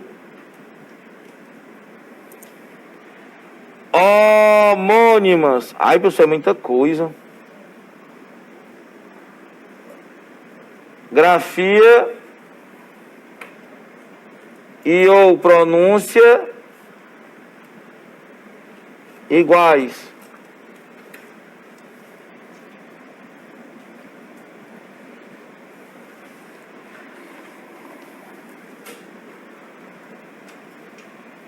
A: Homônimas. Ai, professor, é muita coisa. Grafia e ou pronúncia iguais.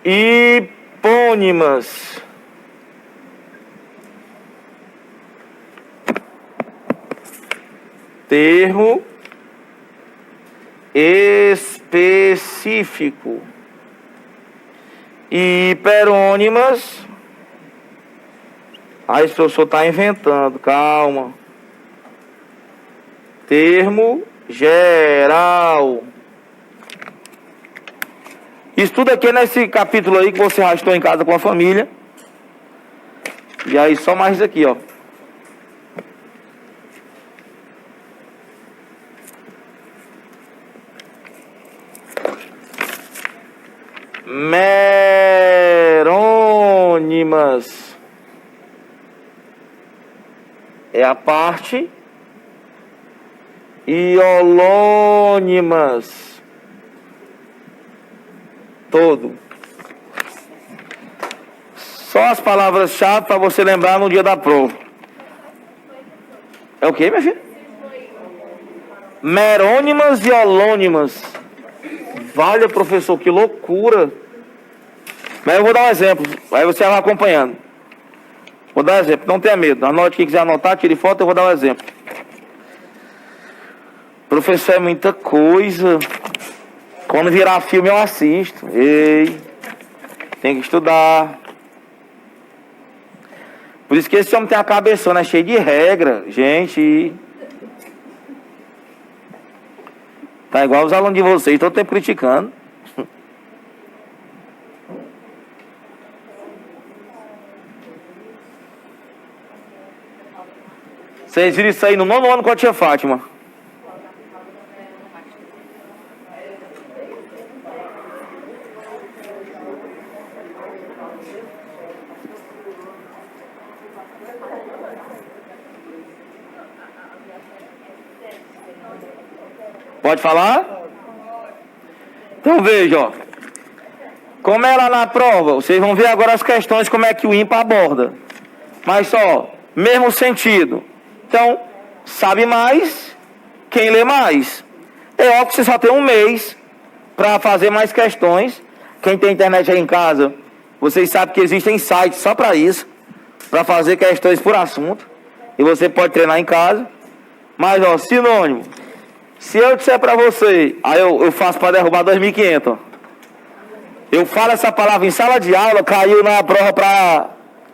A: Hipônimas. Termo específico. E hiperônimas. Aí o professor está inventando, calma. Termo geral. Isso tudo aqui é nesse capítulo aí que você arrastou em casa com a família. E aí só mais isso aqui, ó. Merônimas. É a parte. Iolônimas. Todo. Só as palavras-chave para você lembrar no dia da prova. É o que, minha filha? Merônimas e holônimas. Vale, professor, que loucura. Mas eu vou dar um exemplo. Aí você vai acompanhando. Vou dar um exemplo. Não tenha medo. Anote quem quiser anotar, tire foto, eu vou dar um exemplo. Professor, é muita coisa. Quando virar filme eu assisto. Ei, tem que estudar. Por isso que esse homem tem a cabeçona cheia de regra. Gente, tá igual os alunos de vocês, todo tempo criticando. Vocês viram isso aí no 9º ano com a tia Fátima. Pode falar? Então veja, ó. Como é lá na prova, vocês vão ver agora as questões, como é que o ímpar aborda. Mas só, mesmo sentido. Então, sabe mais quem lê mais. É óbvio que você só tem um mês para fazer mais questões. Quem tem internet aí em casa, vocês sabem que existem sites só para isso, para fazer questões por assunto. E você pode treinar em casa. Mas, ó, sinônimo. Se eu disser para você, aí eu faço para derrubar 2.500. Eu falo essa palavra em sala de aula, caiu na prova para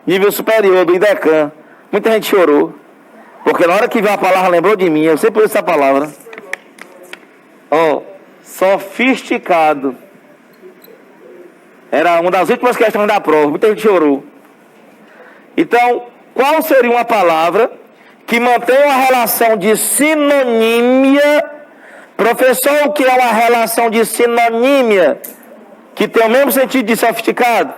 A: nível superior do IDECAN. Muita gente chorou. Porque na hora que viu a palavra, lembrou de mim. Eu sempre uso essa palavra. Ó, sofisticado. Era uma das últimas questões da prova. Muita gente chorou. Então, qual seria uma palavra que mantém uma relação de sinonímia? Professor, o que é uma relação de sinonímia? Que tem o mesmo sentido de sofisticado?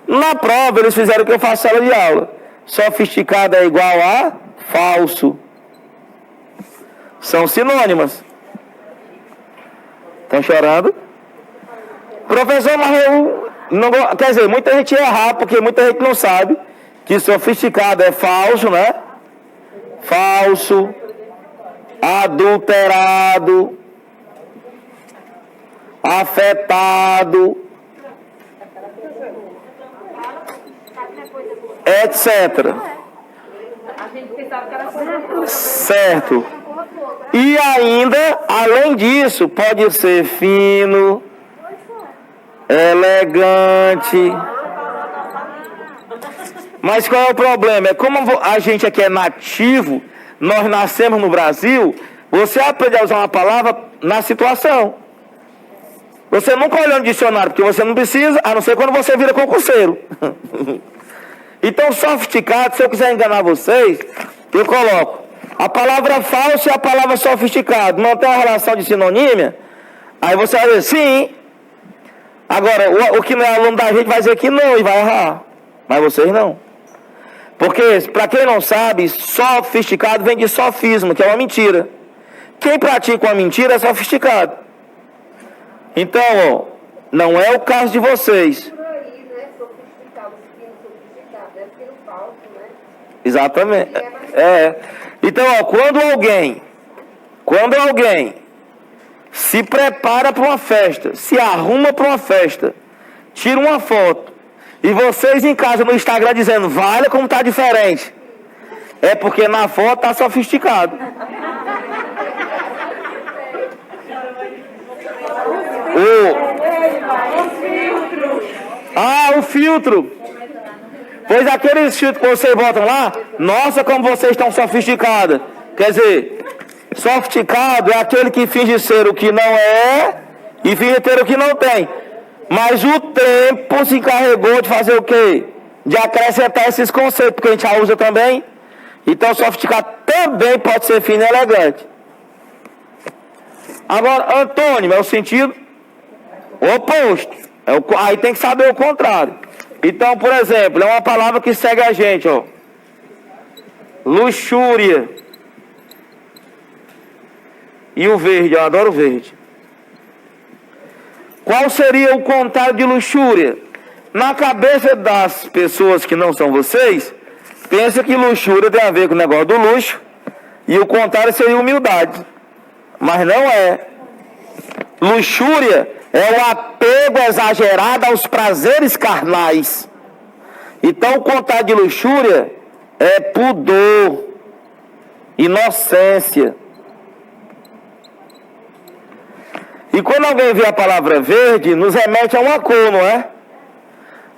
A: Na prova, eles fizeram o que eu faço em sala de aula. Sofisticado é igual a falso. São sinônimas. Estão chorando? Professor, mas eu não... Quer dizer, muita gente erra, porque muita gente não sabe que sofisticado é falso, né? Falso, adulterado, afetado, etc. Certo. E ainda, além disso, pode ser fino, elegante. Mas qual é o problema? É como a gente aqui é nativo, nós nascemos no Brasil, Você aprende a usar uma palavra na situação. Você nunca olhou no dicionário, porque você não precisa, a não ser quando você vira concurseiro. Então, sofisticado, se eu quiser enganar vocês, eu coloco a palavra falso e a palavra sofisticado. Não tem uma relação de sinonímia? Aí você vai dizer sim. Agora, o que não é aluno da gente vai dizer que não e vai errar. Mas vocês não. Porque, para quem não sabe, sofisticado vem de sofismo, que é uma mentira. Quem pratica uma mentira é sofisticado. Então, ó, não é o caso de vocês.
B: Por aí, né? Sofisticado, sofisticado, é porque no falso, né?
A: Exatamente. Então, ó, quando alguém se prepara para uma festa, se arruma para uma festa, tira uma foto, e vocês em casa no Instagram dizendo, vale como tá diferente, é porque na foto tá sofisticado. O filtro. Pois aqueles filtros que vocês botam lá, nossa, como vocês estão sofisticados. Quer dizer, sofisticado é aquele que finge ser o que não é e finge ter o que não tem. Mas o tempo se encarregou de fazer o quê? De acrescentar esses conceitos, porque a gente já usa também. Então, sofisticado também pode ser fino e elegante. Agora, antônimo é o sentido oposto. Aí tem que saber o contrário. Então, por exemplo, é uma palavra que segue a gente, ó. Luxúria. E o verde, eu adoro o verde. Qual seria o contrário de luxúria? Na cabeça das pessoas que não são vocês, pensa que luxúria tem a ver com o negócio do luxo, e o contrário seria humildade. Mas não é. Luxúria é o apego exagerado aos prazeres carnais. Então, o contrário de luxúria é pudor, inocência. E quando alguém vê a palavra verde, nos remete a uma cor, não é?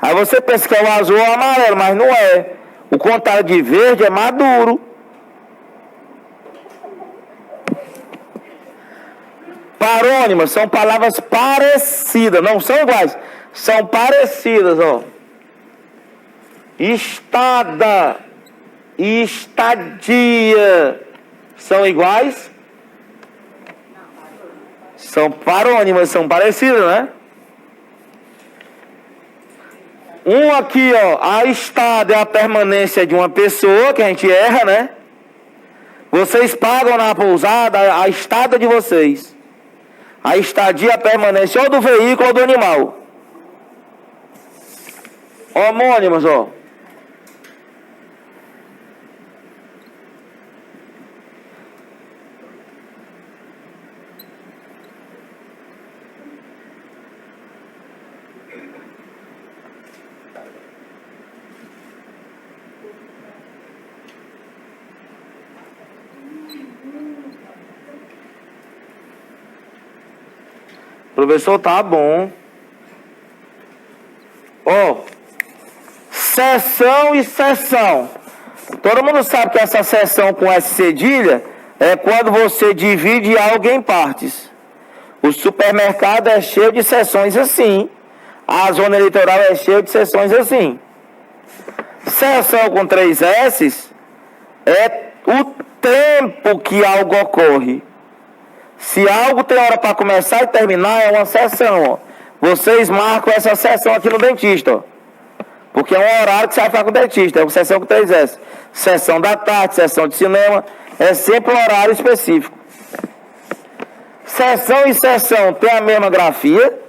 A: Aí você pensa que é o azul ou o amarelo, mas não é. O contrário de verde é maduro. Parônimas são palavras parecidas, não são iguais, são parecidas, ó. Estada, estadia, são iguais? São parônimas, são parecidas, né? Um aqui, ó, a estada é a permanência de uma pessoa, que a gente erra, né? Vocês pagam na pousada a estada de vocês. A estadia, a permanência ou do veículo ou do animal. Homônimas, ó. Professor, tá bom. Ó, seção e seção. Todo mundo sabe que essa seção com S cedilha é quando você divide algo em partes. O supermercado é cheio de seções assim. A zona eleitoral é cheia de seções assim. Seção com 3 S é o tempo que algo ocorre. Se algo tem hora para começar e terminar, é uma sessão, ó. Vocês marcam essa sessão aqui no dentista, ó. Porque é um horário que você vai ficar com o dentista. É uma sessão com 3S. Sessão da tarde, sessão de cinema. É sempre um horário específico. Sessão e sessão tem a mesma grafia?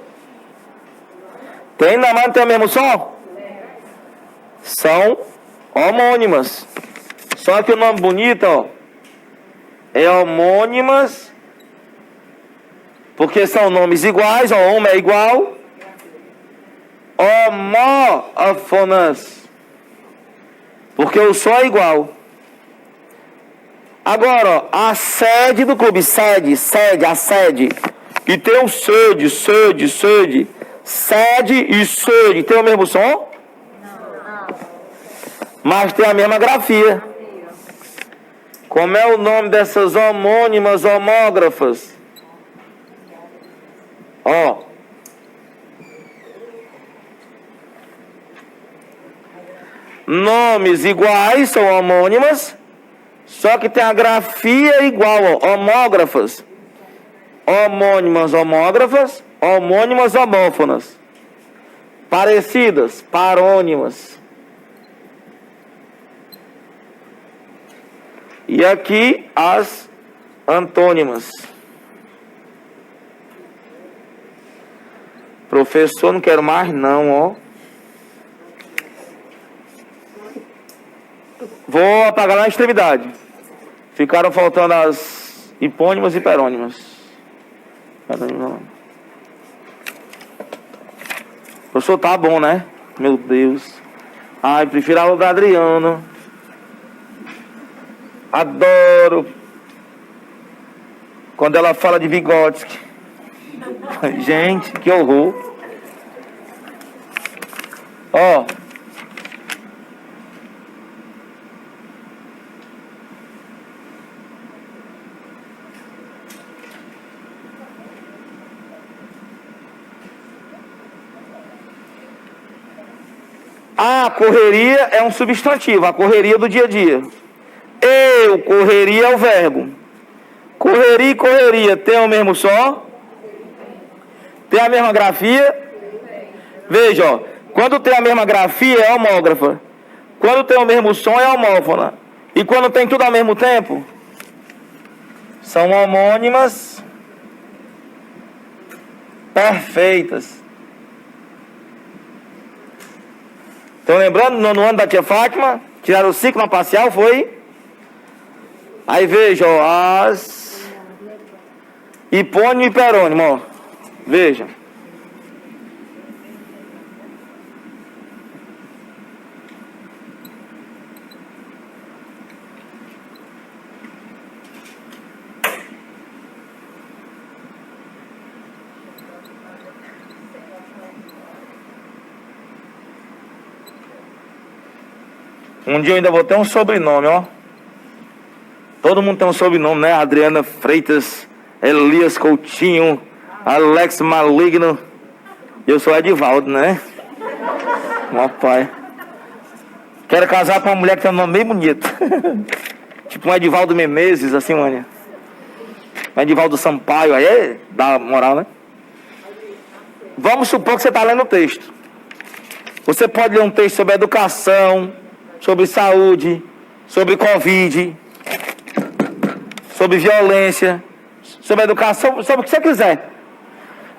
A: Tem, mas não tem o mesmo som? São homônimas. Só que o nome bonito, ó, é homônimas. Porque são nomes iguais, ó, homem é igual. Homófonas. Porque o som é igual. Agora, ó, a sede do clube, sede, a sede. E tem o sede. Sede e sede. Tem o mesmo som? Não. Mas tem a mesma grafia. Como é o nome dessas homônimas homógrafas? Ó. Nomes iguais são homônimas, só que tem a grafia igual, ó, homógrafas. Homônimas homógrafas, homônimas homófonas. Parecidas, parônimas. E aqui as antônimas. Professor, não quero mais não, ó. Vou apagar na extremidade. Ficaram faltando as hipônimas e perônimas. Professor, tá bom, né? Meu Deus. Ai, prefiro a aula da Adriana. Adoro quando ela fala de Vygotsky. Gente, que horror. Ó. A correria é um substantivo, a correria do dia a dia. Eu correria é o verbo. Correria e correria tem o mesmo som? Tem a mesma grafia? Veja, ó, quando tem a mesma grafia é homógrafa. Quando tem o mesmo som é homófona. E quando tem tudo ao mesmo tempo? São homônimas perfeitas. Estão lembrando no ano da tia Fátima? Tiraram o ciclo parcial, foi? Aí veja, ó, as hipônimo e perônimo, ó. Veja. Um dia eu ainda vou ter um sobrenome, ó. Todo mundo tem um sobrenome, né? Adriana Freitas, Elias Coutinho, Alex Maligno. Eu sou Edivaldo, né? Meu pai. Quero casar com uma mulher que tem um nome bem bonito. Tipo um Edivaldo Menezes, assim, mano. Um Edivaldo Sampaio, aí dá moral, né? Vamos supor que você está lendo o texto. Você pode ler um texto sobre educação, sobre saúde, sobre Covid, sobre violência, sobre educação, sobre o que você quiser.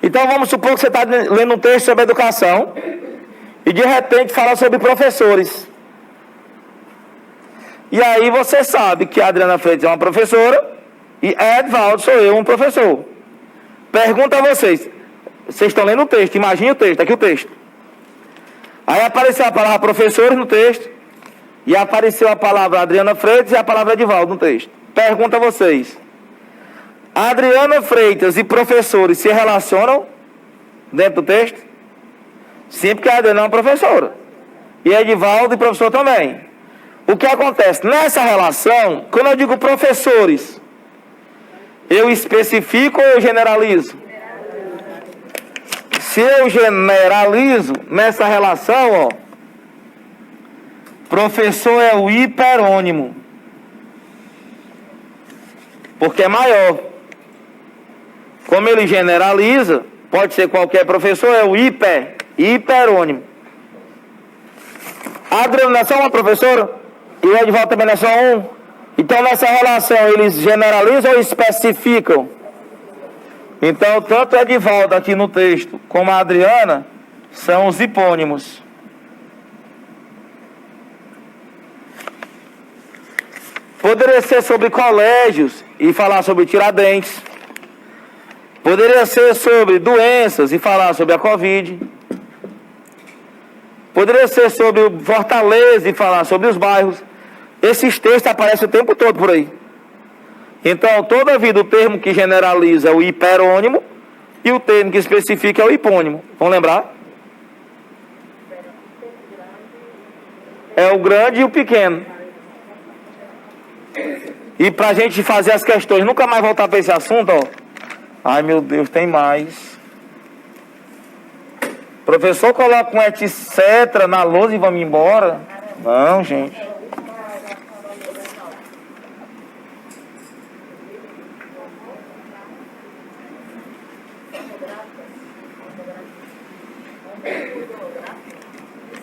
A: Então vamos supor que você está lendo um texto sobre educação e de repente fala sobre professores. E aí você sabe que a Adriana Freitas é uma professora e Edvaldo sou eu, um professor. Pergunta a vocês estão lendo o texto, imagine o texto, aqui o texto. Aí apareceu a palavra professores no texto e apareceu a palavra Adriana Freitas e a palavra Edivaldo no texto. Pergunta a vocês: Adriana Freitas e professores se relacionam dentro do texto? Sim, porque a Adriana é uma professora. E Edivaldo e professor também. O que acontece? Nessa relação, quando eu digo professores, eu especifico ou eu generalizo? Se eu generalizo nessa relação, ó, professor é o hiperônimo, porque é maior. Como ele generaliza, pode ser qualquer professor, é o hiperônimo. A Adriana é só uma professora e o Edvaldo também é só um. Então nessa relação eles generalizam ou especificam? Então tanto o Edvaldo aqui no texto como a Adriana são os hipônimos. Poderia ser sobre colégios e falar sobre Tiradentes. Poderia ser sobre doenças e falar sobre a Covid. Poderia ser sobre o Fortaleza e falar sobre os bairros. Esses textos aparecem o tempo todo por aí. Então, toda vida o termo que generaliza é o hiperônimo e o termo que especifica é o hipônimo. Vamos lembrar? É o grande e o pequeno. E pra gente fazer as questões, nunca mais voltar para esse assunto, ó. Ai, meu Deus, tem mais. Professor, coloca um etc na lousa e vamos embora. Não, gente.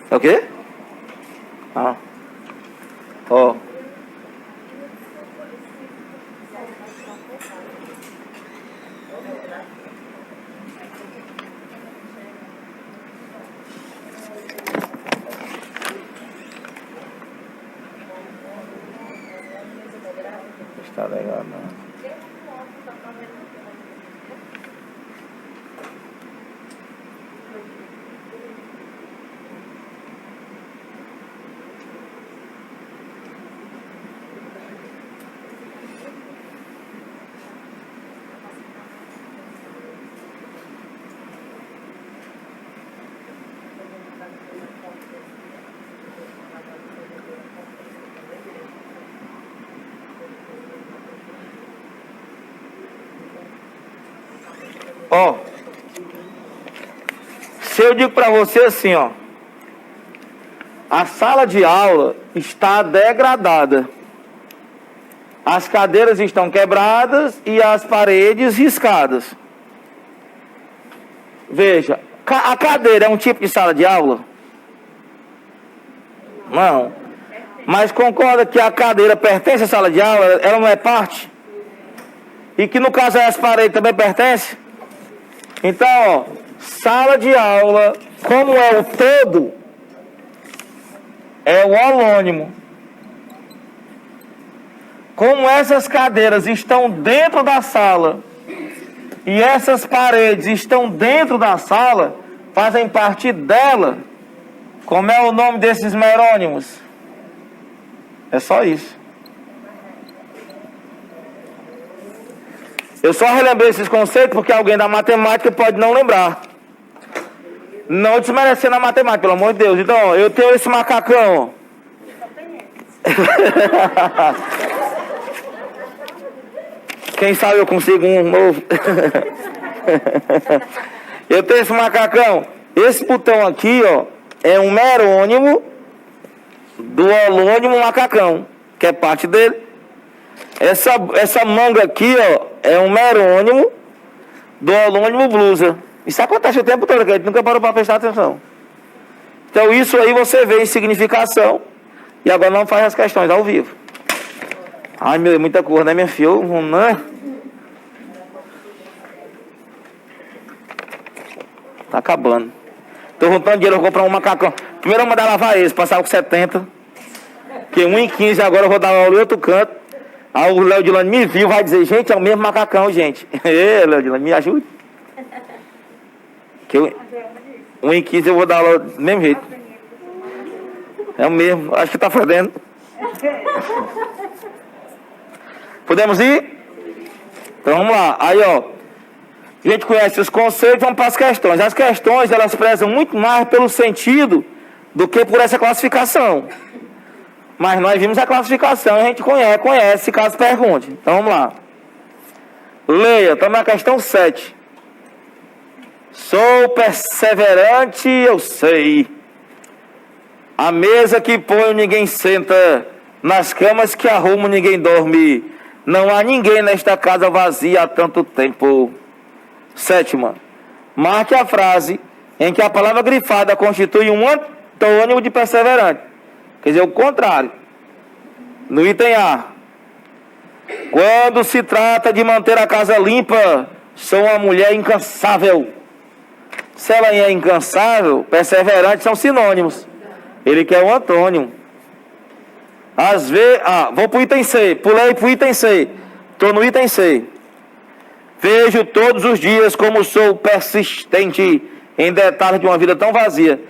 A: É o quê? Ah. Ó. Está legal, não. Ó, se eu digo para você assim, ó, a sala de aula está degradada, as cadeiras estão quebradas e as paredes riscadas. Veja, a cadeira é um tipo de sala de aula? Não. Mas concorda que a cadeira pertence à sala de aula? Ela não é parte? E que no caso as paredes também pertencem? Então, ó, sala de aula, como é o todo, é o holônimo. Como essas cadeiras estão dentro da sala e essas paredes estão dentro da sala, fazem parte dela. Como é o nome desses merônimos? É só isso. Eu só relembrei esses conceitos porque alguém da matemática pode não lembrar. Não desmerecendo a matemática, pelo amor de Deus. Então, ó, eu tenho esse macacão. Quem sabe eu consigo um novo. Eu tenho esse macacão. Esse botão aqui, ó, é um merônimo do holônimo macacão, que é parte dele. Essa manga aqui, ó, é um merônimo do holônimo blusa. Isso acontece o tempo todo, que a gente nunca parou para prestar atenção. Então isso aí você vê em significação. E agora não faz as questões ao vivo. Ai, meu, é muita cor, né, minha filha? Né? Tá acabando. Tô juntando dinheiro, vou comprar um macacão. Primeiro eu vou mandar lavar esse, passar com 70. Porque 1,15 agora eu vou dar aula em outro canto. Aí o Léo Dilane me viu, vai dizer, gente, é o mesmo macacão, gente. Ê, Léo Dilane, me ajude. Que 1,15 eu vou dar aula do mesmo jeito. É o mesmo, acho que tá fazendo. Podemos ir? Então vamos lá. Aí, ó, a gente conhece os conceitos, vamos para as questões. As questões, elas prezam muito mais pelo sentido do que por essa classificação. Mas nós vimos a classificação, a gente conhece caso pergunte. Então vamos lá. Leia, estamos na questão 7. Sou perseverante, eu sei. A mesa que ponho ninguém senta, nas camas que arrumo ninguém dorme. Não há ninguém nesta casa vazia há tanto tempo. 7ª. Marque a frase em que a palavra grifada constitui um antônimo de perseverante. Quer dizer, o contrário. No item A. Quando se trata de manter a casa limpa, sou uma mulher incansável. Se ela é incansável, perseverante são sinônimos. Ele quer um antônimo. Às vezes... vou para o item C. Pulei para o item C. Estou no item C. Vejo todos os dias como sou persistente em detalhes de uma vida tão vazia.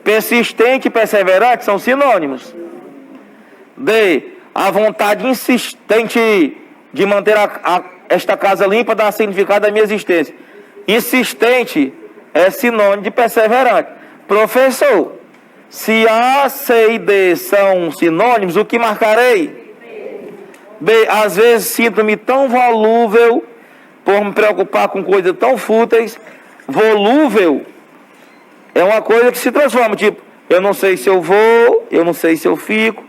A: Persistente e perseverante são sinônimos. D. A vontade insistente de manter esta casa limpa dá significado à minha existência. Insistente é sinônimo de perseverante. Professor, se A, C e D são sinônimos, o que marcarei? B, às vezes sinto-me tão volúvel por me preocupar com coisas tão fúteis. Volúvel é uma coisa que se transforma, tipo, eu não sei se eu vou, eu não sei se eu fico,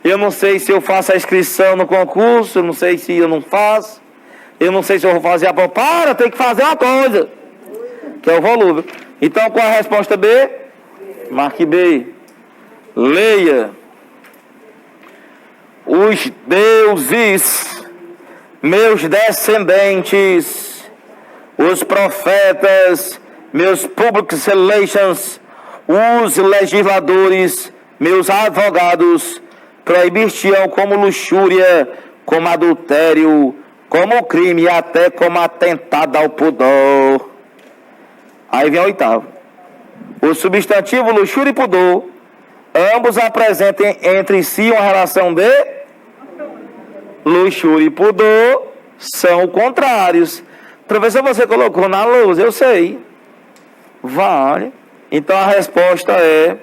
A: eu não sei se eu faço a inscrição no concurso, eu não sei se eu não faço, eu não sei se eu vou fazer a prova. Para, tem que fazer uma coisa, que é o volúvel. Então, qual a resposta B? Marque B. Leia. Os deuses, meus descendentes, os profetas, meus public relations, os legisladores, meus advogados, proibir-te-ão como luxúria, como adultério, como crime e até como atentado ao pudor. Aí vem a oitava. O substantivo luxúria e pudor, ambos apresentam entre si uma relação de luxúria e pudor, são contrários. Professor, você colocou na luz, eu sei. Vale. Então a resposta é...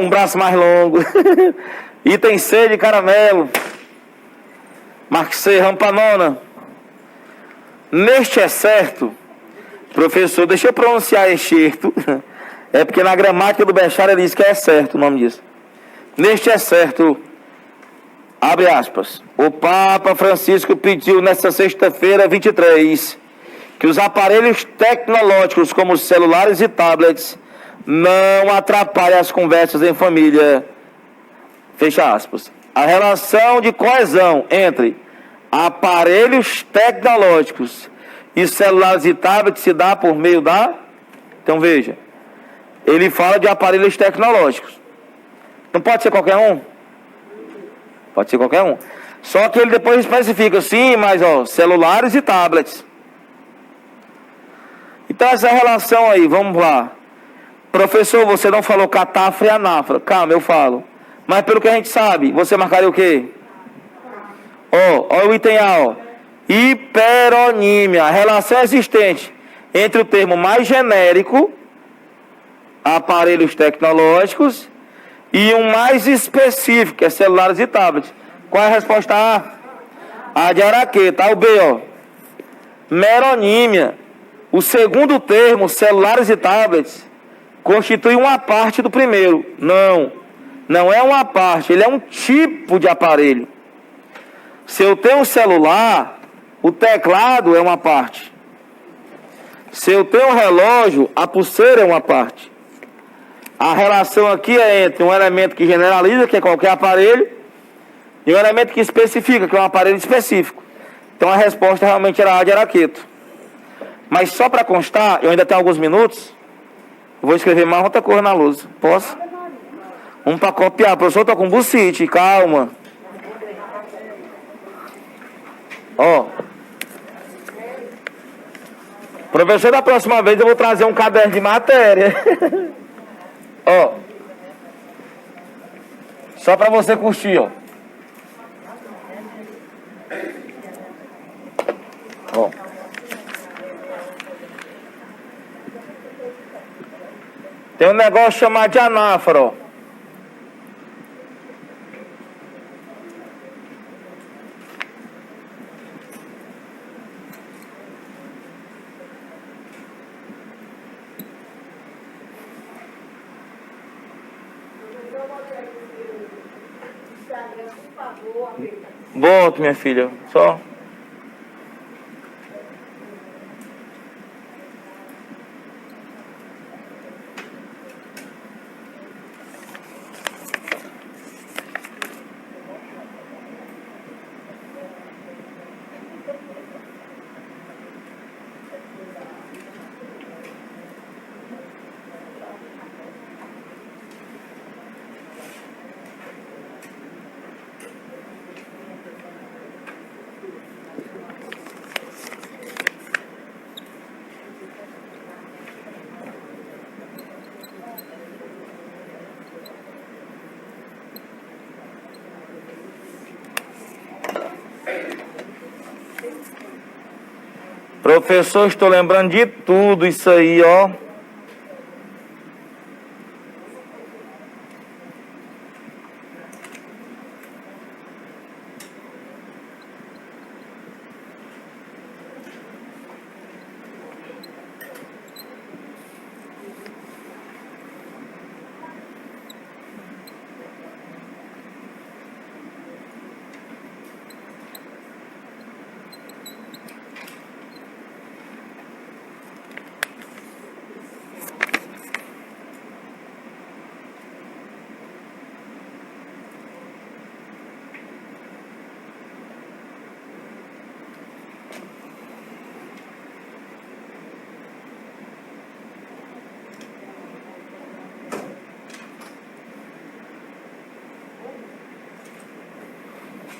A: um braço mais longo. Item C de caramelo. Marque C, rampanona. Neste é certo, professor, deixa eu pronunciar excerto. É porque na gramática do Bechara ele diz que é certo o nome disso. Neste é certo, abre aspas, o Papa Francisco pediu nesta sexta-feira 23 que os aparelhos tecnológicos como celulares e tablets não atrapalhem as conversas em família. Fecha aspas. A relação de coesão entre aparelhos tecnológicos e celulares e tablets se dá por meio da... Então veja, ele fala de aparelhos tecnológicos. Não pode ser qualquer um? Pode ser qualquer um. Só que ele depois especifica, sim, mas celulares e tablets. Então essa relação aí, vamos lá. Professor, você não falou catafra e anafra. Calma, eu falo. Mas pelo que a gente sabe, você marcaria o quê? Ó o item A, hiperonímia, a relação existente entre o termo mais genérico, aparelhos tecnológicos, e um mais específico, que é celulares e tablets. Qual é a resposta A? A de Araqueta. O B, meronímia. O segundo termo, celulares e tablets, constitui uma parte do primeiro. Não é uma parte, ele é um tipo de aparelho. Se eu tenho um celular, o teclado é uma parte. Se eu tenho um relógio, a pulseira é uma parte. A relação aqui é entre um elemento que generaliza, que é qualquer aparelho, e um elemento que especifica, que é um aparelho específico. Então a resposta realmente era A de Araqueto. Mas só para constar, eu ainda tenho alguns minutos, eu vou escrever mais outra cor na lousa. Posso? Um para copiar. Professor, estou com bucite, calma. Professor, da próxima vez eu vou trazer um caderno de matéria. Só para você curtir, Tem um negócio chamado de anáfora, Boto, minha filha, só. Professor, estou lembrando de tudo isso aí,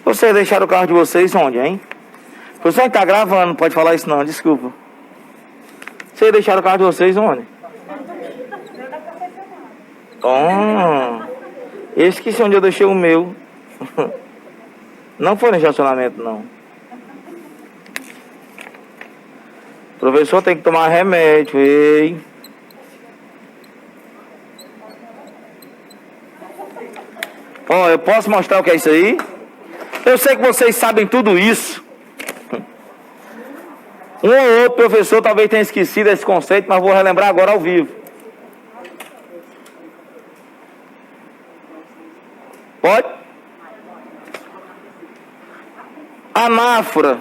A: Vocês deixaram o carro de vocês onde, hein? Você está gravando, não pode falar isso não, desculpa. Vocês deixaram o carro de vocês onde? Eu esqueci onde eu deixei o meu. Não foi no estacionamento, não. O professor tem que tomar remédio, ei. Ó, eu posso mostrar o que é isso aí? Eu sei que vocês sabem tudo isso. Um ou outro professor talvez tenha esquecido esse conceito, mas vou relembrar agora ao vivo. Pode? Anáfora.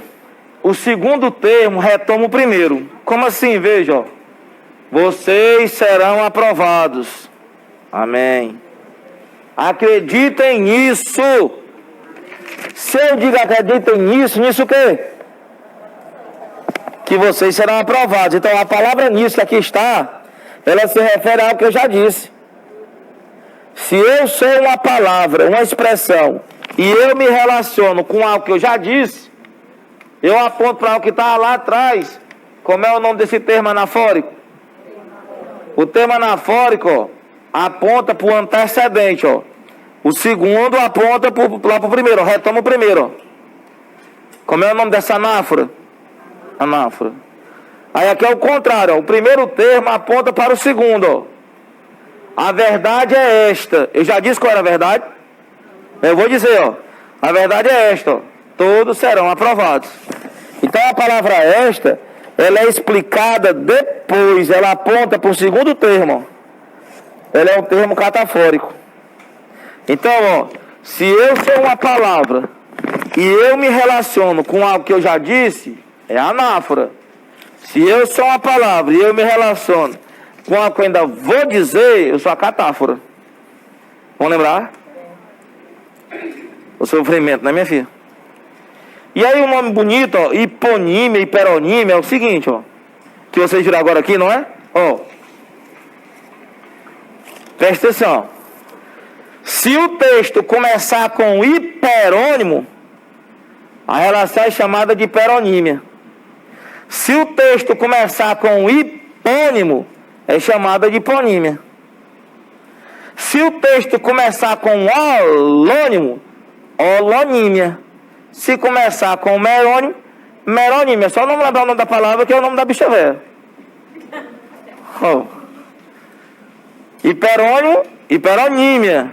A: O segundo termo retoma o primeiro. Como assim? Veja, ó. Vocês serão aprovados. Amém. Acreditem nisso. Se eu digo acreditem nisso, nisso o quê? Que vocês serão aprovados. Então a palavra nisso que aqui está, ela se refere ao que eu já disse. Se eu sou uma palavra, uma expressão, e eu me relaciono com algo que eu já disse, eu aponto para algo que está lá atrás. Como é o nome desse termo anafórico? O termo anafórico, ó, aponta para o antecedente, ó. O segundo aponta lá para o primeiro, ó, retoma o primeiro, ó. Como é o nome dessa anáfora? Anáfora. Aí aqui é o contrário, ó. O primeiro termo aponta para o segundo, ó. A verdade é esta. Eu já disse qual era a verdade? Eu vou dizer, ó. A verdade é esta, ó. Todos serão aprovados. Então a palavra esta, ela é explicada depois, ela aponta para o segundo termo, ó. Ela é um termo catafórico. Então, ó, se eu sou uma palavra e eu me relaciono com algo que eu já disse, é anáfora. Se eu sou uma palavra e eu me relaciono com algo que eu ainda vou dizer, eu sou a catáfora. Vamos lembrar? O sofrimento, né, minha filha? E aí um nome bonito, ó, hiponímia, hiperonímia, é o seguinte, ó. Que vocês viram agora aqui, não é? Ó. Presta atenção. Se o texto começar com hiperônimo, a relação é chamada de hiperonímia. Se o texto começar com hipônimo, é chamada de hiponímia. Se o texto começar com holônimo, holonímia. Se começar com merônimo, meronímia. Só não lembrar o nome da palavra, que é o nome da bicha velha. Oh. Hiperônimo, hiperonímia.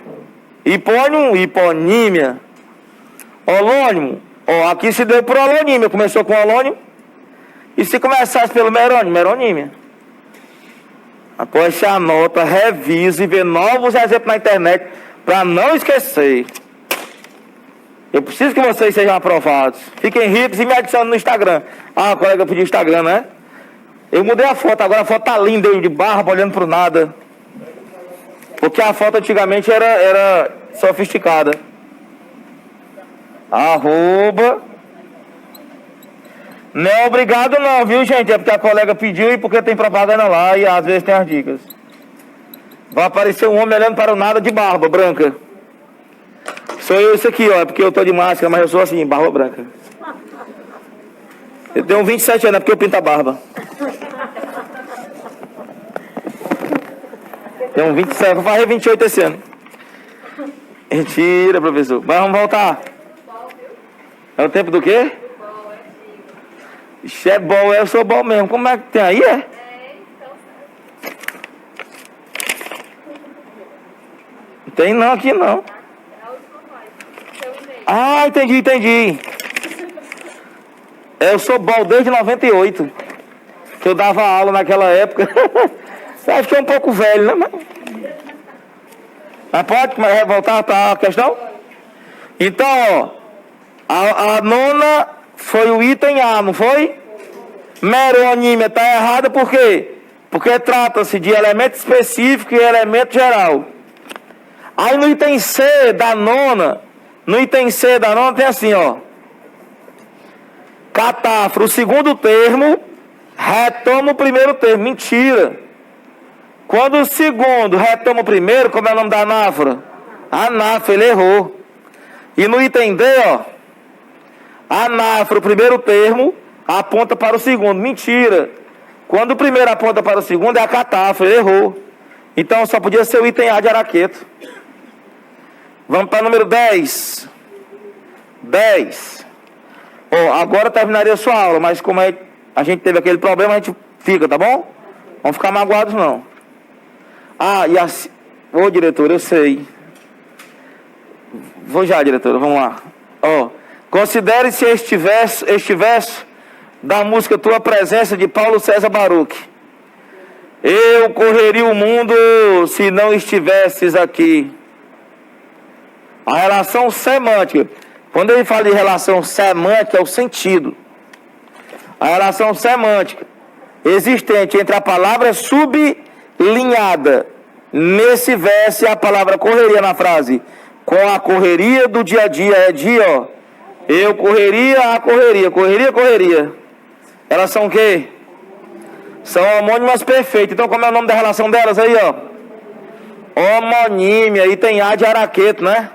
A: Hipônimo, hiponímia. Holônimo, ó, aqui se deu por holonímia. Começou com holônimo. E se começasse pelo merônimo, meronímia. Após você anota, revisa e vê novos exemplos na internet para não esquecer. Eu preciso que vocês sejam aprovados. Fiquem ricos e me adicionem no Instagram. Ah, a colega pediu o Instagram, né? Eu mudei a foto, agora a foto tá linda, eu de barba, olhando pro nada. Porque a foto antigamente era sofisticada. Arroba. Não é obrigado não, viu, gente? É porque a colega pediu e porque tem propaganda lá e às vezes tem as dicas. Vai aparecer um homem olhando para o nada de barba branca. Sou eu esse aqui, ó. É porque eu tô de máscara, mas eu sou assim, barba branca. Eu tenho 27 anos, é porque eu pinto a barba. Tenho 27, vou fazer 28 esse ano. Mentira, professor. Mas vamos voltar. É o tempo do quê? Ixi, é bom, eu sou bom mesmo. Como é que tem aí, é? Não tem não aqui não. Ah, entendi. Eu sou bom desde 98. Que eu dava aula naquela época. Acho que é um pouco velho, né? Mas pode voltar para a questão? Então, ó, a nona foi o item A, não foi? Meronímia está errada por quê? Porque trata-se de elemento específico e elemento geral. Aí no item C da nona, tem assim, ó. Catáfora, o segundo termo retoma o primeiro termo. Mentira. Quando o segundo retoma o primeiro, como é o nome da anáfora? Anáfora, ele errou. E no item D, ó, Anáfora, o primeiro termo, aponta para o segundo. Mentira. Quando o primeiro aponta para o segundo, é a catáfora, ele errou. Então só podia ser o item A de Araqueto. Vamos para o número 10. 10. Agora terminaria a sua aula, mas como a gente teve aquele problema, a gente fica, tá bom? Vamos ficar magoados não. Diretor, eu sei. Vou já, diretora, vamos lá. Considere-se este verso da música Tua Presença, de Paulo César Baruch. Eu correria o mundo se não estivesses aqui. A relação semântica. Quando ele fala de relação semântica, é o sentido. A relação semântica existente entre a palavra sublinhada nesse verso e a palavra correria na frase. Com a correria do dia a dia, é dia, eu correria, a correria. Elas são o quê? São homônimas perfeitas. Então como é o nome da relação delas aí, Homonímia. E tem A de Araqueto, né?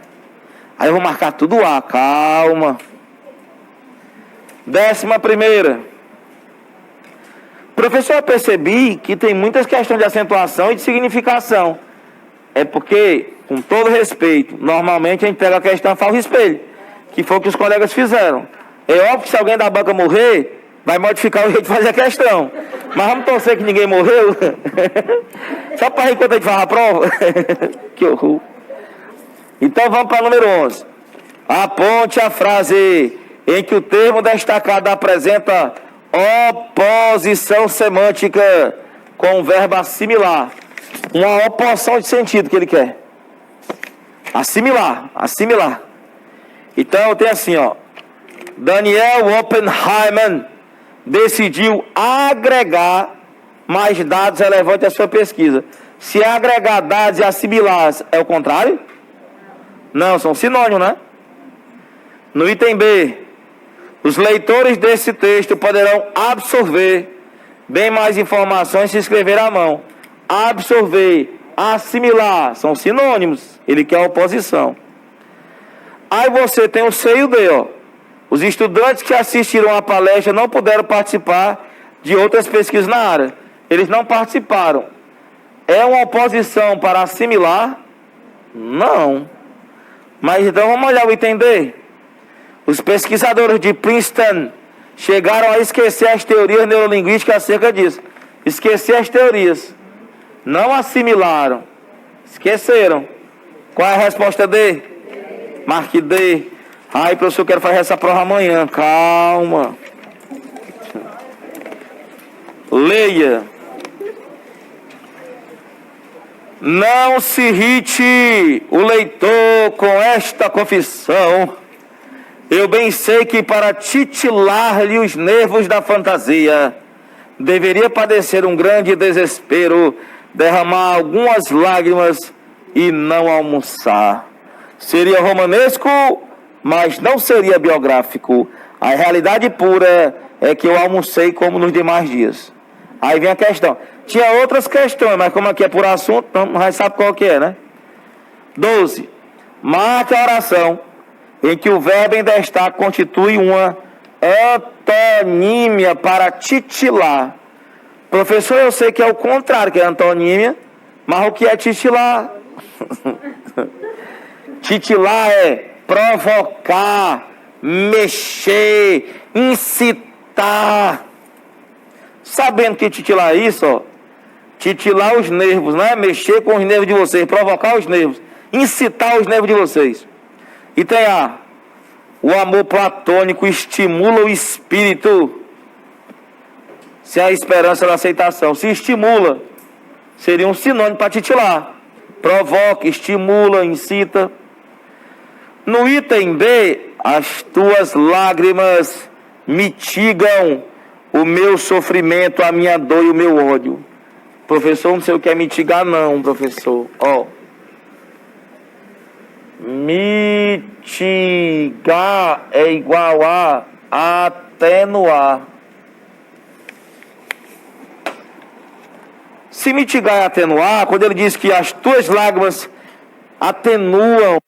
A: Aí eu vou marcar tudo A, calma. 11ª. Professor, eu percebi que tem muitas questões de acentuação e de significação. É porque, com todo respeito, normalmente a gente pega a questão e fala o espelho, que foi o que os colegas fizeram. É óbvio que se alguém da banca morrer, vai modificar o jeito de fazer a questão. Mas vamos torcer que ninguém morreu. Só para enquanto a gente faz a prova. Que horror. Então vamos para o número 11. Aponte a frase em que o termo destacado apresenta oposição semântica com o verbo assimilar. Uma oposição de sentido que ele quer. Assimilar. Então tem assim, Daniel Oppenheimer decidiu agregar mais dados relevantes à sua pesquisa. Se agregar dados e assimilar é o contrário? Não, são sinônimos, né? No item B, os leitores desse texto poderão absorver bem mais informações se escrever à mão. Absorver, assimilar, são sinônimos. Ele quer oposição. Aí você tem o C e o D, Os estudantes que assistiram à palestra não puderam participar de outras pesquisas na área. Eles não participaram. É uma oposição para assimilar? Não. Mas então vamos olhar o item D. Os pesquisadores de Princeton chegaram a esquecer as teorias neurolinguísticas acerca disso. Esquecer as teorias. Não assimilaram. Esqueceram. Qual é a resposta D? Marque D. Ai, professor, eu quero fazer essa prova amanhã. Calma. Leia. Não se irrite o leitor com esta confissão. Eu bem sei que para titilar-lhe os nervos da fantasia, deveria padecer um grande desespero, derramar algumas lágrimas e não almoçar. Seria romanesco, mas não seria biográfico. A realidade pura é que eu almocei como nos demais dias. Aí vem a questão. Tinha outras questões, mas como aqui é por assunto, não já sabe qual que é, né? 12. Marque a oração em que o verbo em destaque constitui uma antonímia para titilar. Professor, eu sei que é o contrário, que é antonímia, mas o que é titilar? Titilar é provocar, mexer, incitar. Sabendo que titilar é isso, titilar os nervos, né? Mexer com os nervos de vocês, provocar os nervos, incitar os nervos de vocês. E tem o amor platônico estimula o espírito, sem a esperança da aceitação. Se estimula, seria um sinônimo para titilar. Provoca, estimula, incita. No item B, as tuas lágrimas mitigam o meu sofrimento, a minha dor e o meu ódio. Professor, não sei o que é mitigar não, professor. Mitigar é igual a atenuar. Se mitigar é atenuar, quando ele diz que as tuas lágrimas atenuam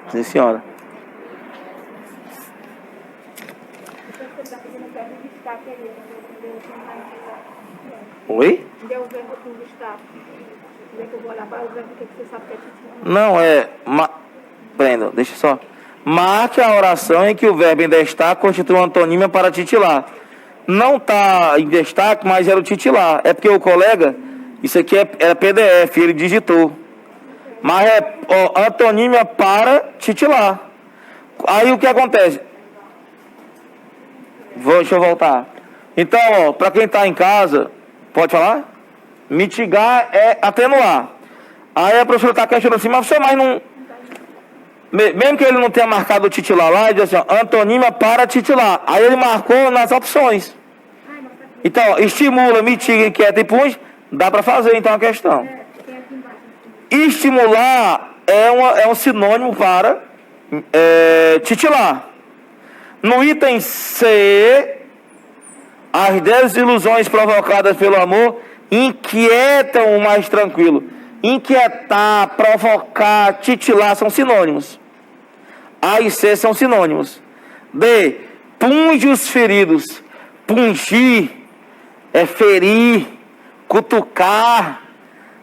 A: Sim, senhora. Oi?
D: Deu o verbo com destaque. Eu vou olhar para o verbo que você sabe que é titular.
A: Não, Prenda, deixa só. Marque a oração em que o verbo em destaque constitui uma antonímia para titular. Não está em destaque, mas era o titular. É porque o colega, isso aqui era PDF, ele digitou. Mas é antonímia para titular. Aí o que acontece? Deixa eu voltar. Então, para quem está em casa, pode falar? Mitigar é atenuar. Aí a professora está questionando assim, mas você mais não... Mesmo que ele não tenha marcado o titular lá, ele diz assim, ó, antonímia para titular. Aí ele marcou nas opções. Então, estimula, mitiga, inquieta e punge, dá para fazer então a questão. Estimular é um sinônimo para titular. No item C, as desilusões provocadas pelo amor inquietam o mais tranquilo. Inquietar, provocar, titilar são sinônimos. A e C são sinônimos. D, punge os feridos. Pungir é ferir, cutucar,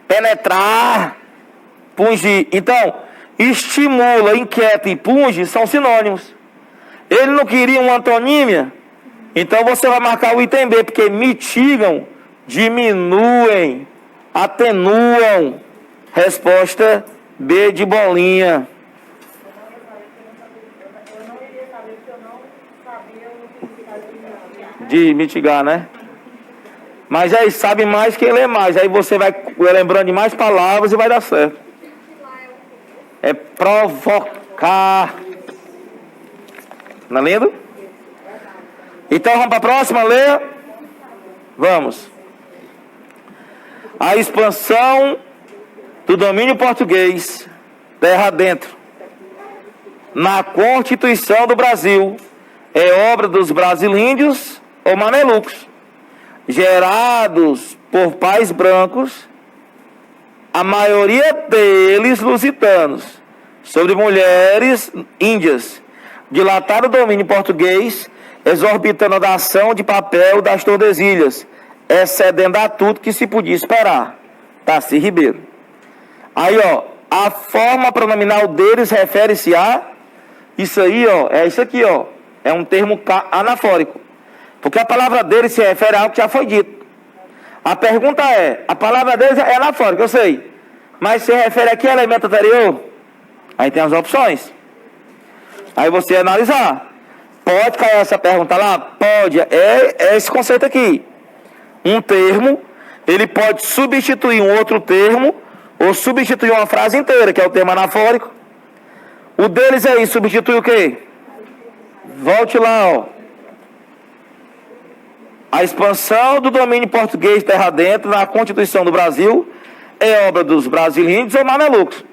A: penetrar, pungir. Então, estimula, inquieta e punge são sinônimos. Ele não queria uma antonímia, então você vai marcar o item B, porque mitigam, diminuem, atenuam. Resposta B de bolinha. De mitigar, né? Mas aí sabe mais que ler mais. Aí você vai lembrando de mais palavras e vai dar certo. É provocar. Não é lindo? Então vamos para a próxima, leia. Vamos. A expansão do domínio português terra dentro na Constituição do Brasil é obra dos brasilíndios ou mamelucos, gerados por pais brancos, a maioria deles lusitanos, sobre mulheres índias, dilataram o domínio português, exorbitando a dação de papel das Tordesilhas, excedendo a tudo que se podia esperar. Taci Ribeiro. Aí, ó, a forma pronominal deles refere-se a isso aí, ó, é isso aqui, ó, é um termo anafórico, porque a palavra deles se refere a algo que já foi dito. A pergunta é, a palavra deles é anafórica, eu sei, mas se refere a que elemento anterior? Aí tem as opções. Aí você analisar. Pode cair essa pergunta lá? Pode, é esse conceito aqui. Um termo, ele pode substituir um outro termo, ou substituir uma frase inteira, que é o termo anafórico. O deles aí substitui o quê? Volte lá, ó. A expansão do domínio português terra dentro na Constituição do Brasil é obra dos brasilíndios ou mamelucos,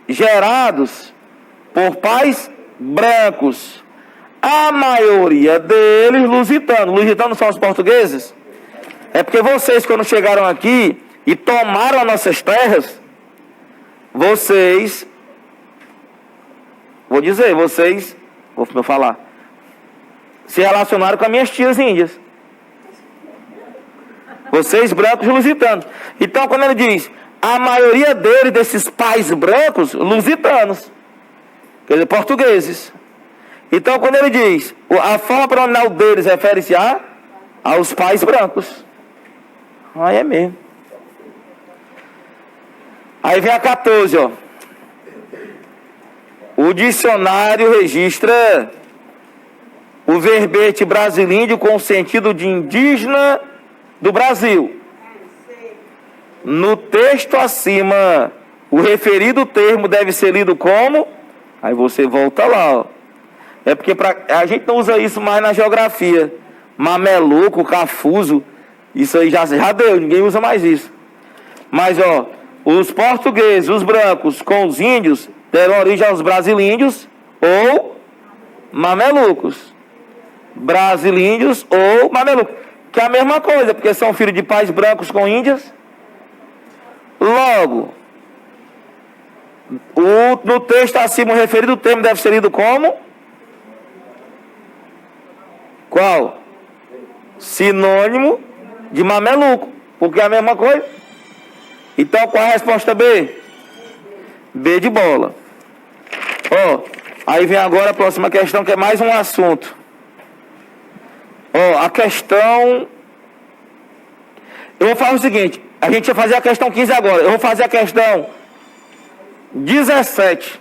A: gerados por pais brancos. A maioria deles lusitanos. Lusitanos são os portugueses? É porque vocês, quando chegaram aqui e tomaram as nossas terras, vocês, vou falar, se relacionaram com as minhas tias índias. Vocês brancos lusitanos. Então, quando ele diz, a maioria deles, desses pais brancos, lusitanos, quer dizer, portugueses. Então, quando ele diz, a forma pronominal deles refere-se aos pais brancos. Aí é mesmo. Aí vem a 14, ó. O dicionário registra o verbete brasilíndio com o sentido de indígena do Brasil. No texto acima, o referido termo deve ser lido como... Aí você volta lá, ó. É porque a gente não usa isso mais na geografia. Mameluco, cafuso, isso aí já deu, ninguém usa mais isso. Mas, ó, os portugueses, os brancos com os índios deram origem aos brasilíndios ou mamelucos. Brasilíndios ou mamelucos. Que é a mesma coisa, porque são filhos de pais brancos com índias. Logo, No texto acima referido, o termo deve ser lido como? Qual? Sinônimo de mameluco, porque é a mesma coisa. Então, qual é a resposta B? B de bola. Ó, aí vem agora a próxima questão, que é mais um assunto. Ó, a questão... Eu vou fazer o seguinte, a gente vai fazer a questão 15 agora. Eu vou fazer a questão 17.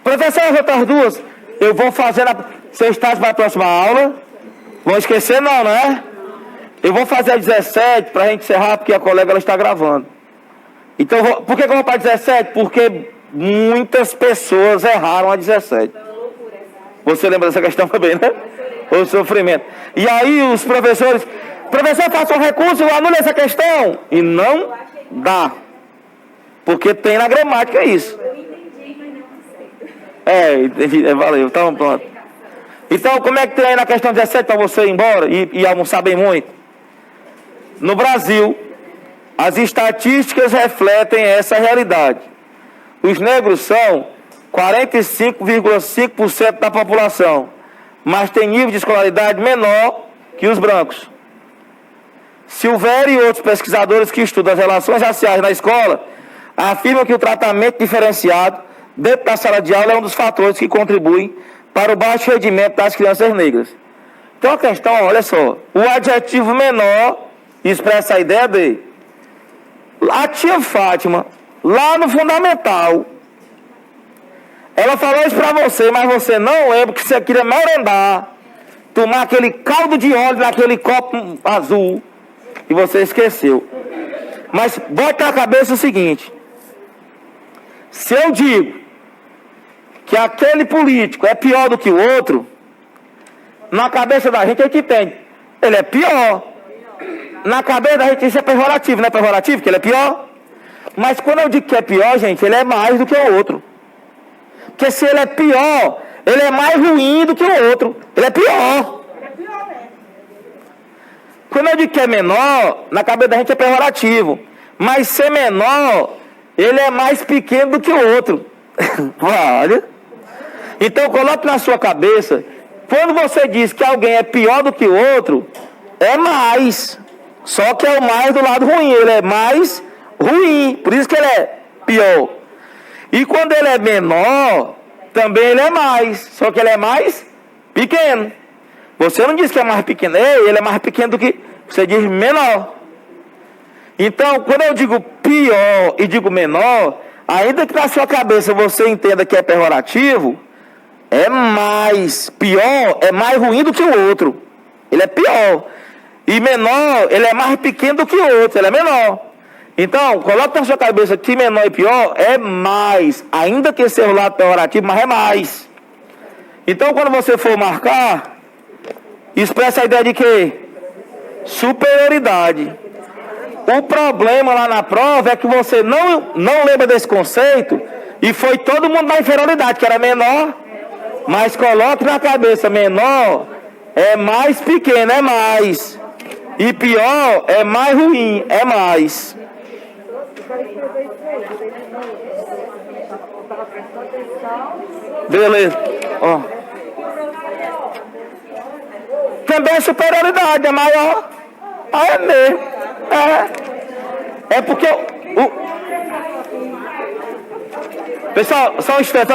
A: Professor, as outras duas, eu vou fazer na... Vocês estão para a próxima aula? Vão esquecer não, né? Eu vou fazer a 17 para a gente encerrar, porque a colega ela está gravando. Então, por que eu vou para a 17? Porque muitas pessoas erraram a 17. Você lembra dessa questão também, né? O sofrimento. E aí os professores... Professor, faça um recurso, anule essa questão. E não dá. Porque tem na gramática isso.
B: Eu entendi, mas não
A: entendi. Valeu, então pronto. Então, como é que tem aí na questão 17 para você ir embora e almoçar bem muito? No Brasil, as estatísticas refletem essa realidade. Os negros são 45,5% da população, mas têm nível de escolaridade menor que os brancos. Silvério e outros pesquisadores que estudam as relações raciais na escola afirmam que o tratamento diferenciado dentro da sala de aula é um dos fatores que contribuem para o baixo rendimento das crianças negras. Então a questão, olha só, o adjetivo menor expressa a ideia de... A tia Fátima, lá no fundamental, ela falou isso para você, mas você não lembra que você queria merendar, tomar aquele caldo de óleo naquele copo azul, e você esqueceu. Mas bota na cabeça o seguinte: se eu digo que aquele político é pior do que o outro, na cabeça da gente entende. Ele é pior. Na cabeça da gente isso é pejorativo, não é pejorativo que ele é pior? Mas quando eu digo que é pior, gente, ele é mais do que o outro. Porque se ele é pior, ele é mais ruim do que o outro. Ele é pior. Quando eu digo que é menor, na cabeça da gente é pejorativo. Mas ser menor, ele é mais pequeno do que o outro. Olha. Então coloque na sua cabeça, quando você diz que alguém é pior do que o outro, é mais. Só que é o mais do lado ruim. Ele é mais ruim. Por isso que ele é pior. E quando ele é menor, também ele é mais. Só que ele é mais pequeno. Você não diz que é mais pequeno. Ei, ele é mais pequeno do que... Você diz menor. Então, quando eu digo pior e digo menor, ainda que na sua cabeça você entenda que é pejorativo, é mais pior, é mais ruim do que o outro. Ele é pior. E menor, ele é mais pequeno do que o outro. Ele é menor. Então, coloque na sua cabeça que menor e pior é mais. Ainda que seja o lado pejorativo, mas é mais. Então, quando você for marcar, expressa a ideia de quê? Superioridade. O problema lá na prova é que você não lembra desse conceito e foi todo mundo na inferioridade, que era menor, mas coloque na cabeça, menor é mais pequeno, é mais. E pior é mais ruim, é mais. Beleza. Ó. Também é superioridade, é maior. Ah, é mesmo. É porque Pessoal, só um instante.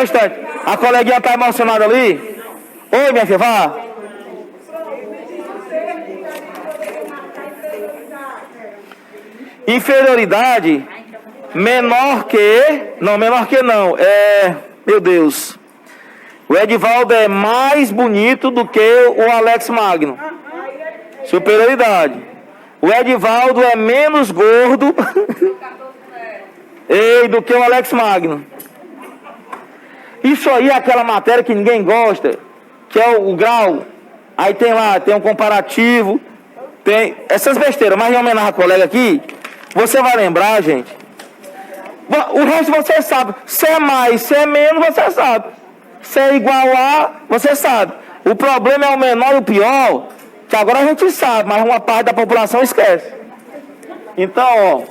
A: A coleguinha está emocionada ali. Oi, minha filha, vá. Inferioridade menor que não. Meu Deus. O Edivaldo é mais bonito do que o Alex Magno. Superioridade. O Edivaldo é menos gordo do que o Alex Magno. Isso aí é aquela matéria que ninguém gosta, que é o grau. Aí tem um comparativo, tem essas besteiras, mas em homenagem à colega aqui, você vai lembrar, gente. O resto você sabe. Se é mais, se é menos, você sabe. Se é igual a, você sabe. O problema é o menor e o pior, que agora a gente sabe, mas uma parte da população esquece. Então, ó.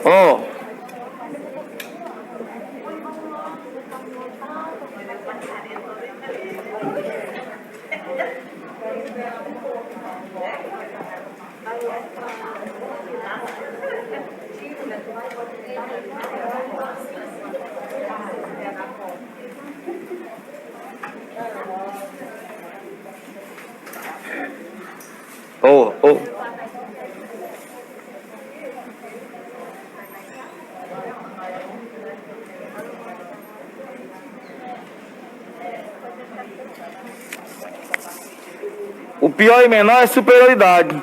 A: Ó. Ô, ô. O pior e menor é superioridade.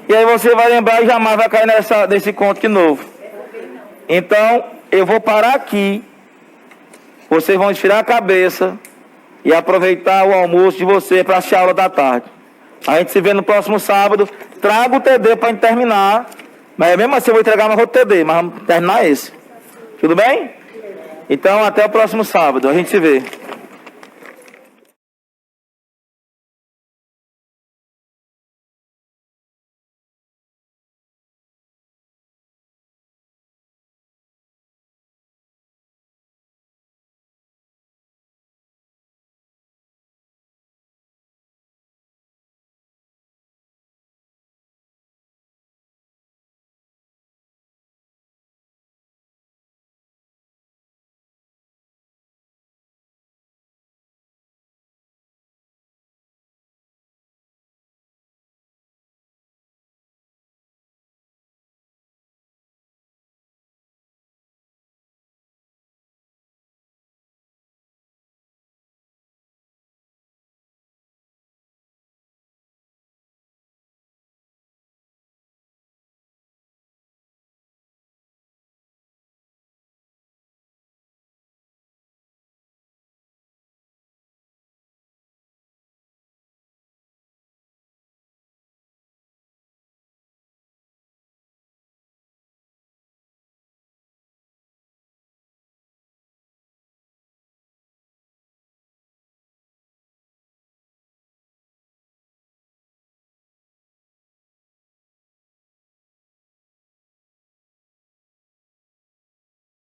A: E aí você vai lembrar e jamais vai cair nesse conto de novo. Então, eu vou parar aqui. Vocês vão tirar a cabeça e aproveitar o almoço de vocês para assistir a aula da tarde. A gente se vê no próximo sábado. Traga o TD para gente terminar. Mas mesmo assim eu vou entregar mais outro TD, mas vamos terminar esse. Tudo bem? Então, até o próximo sábado. A gente se vê.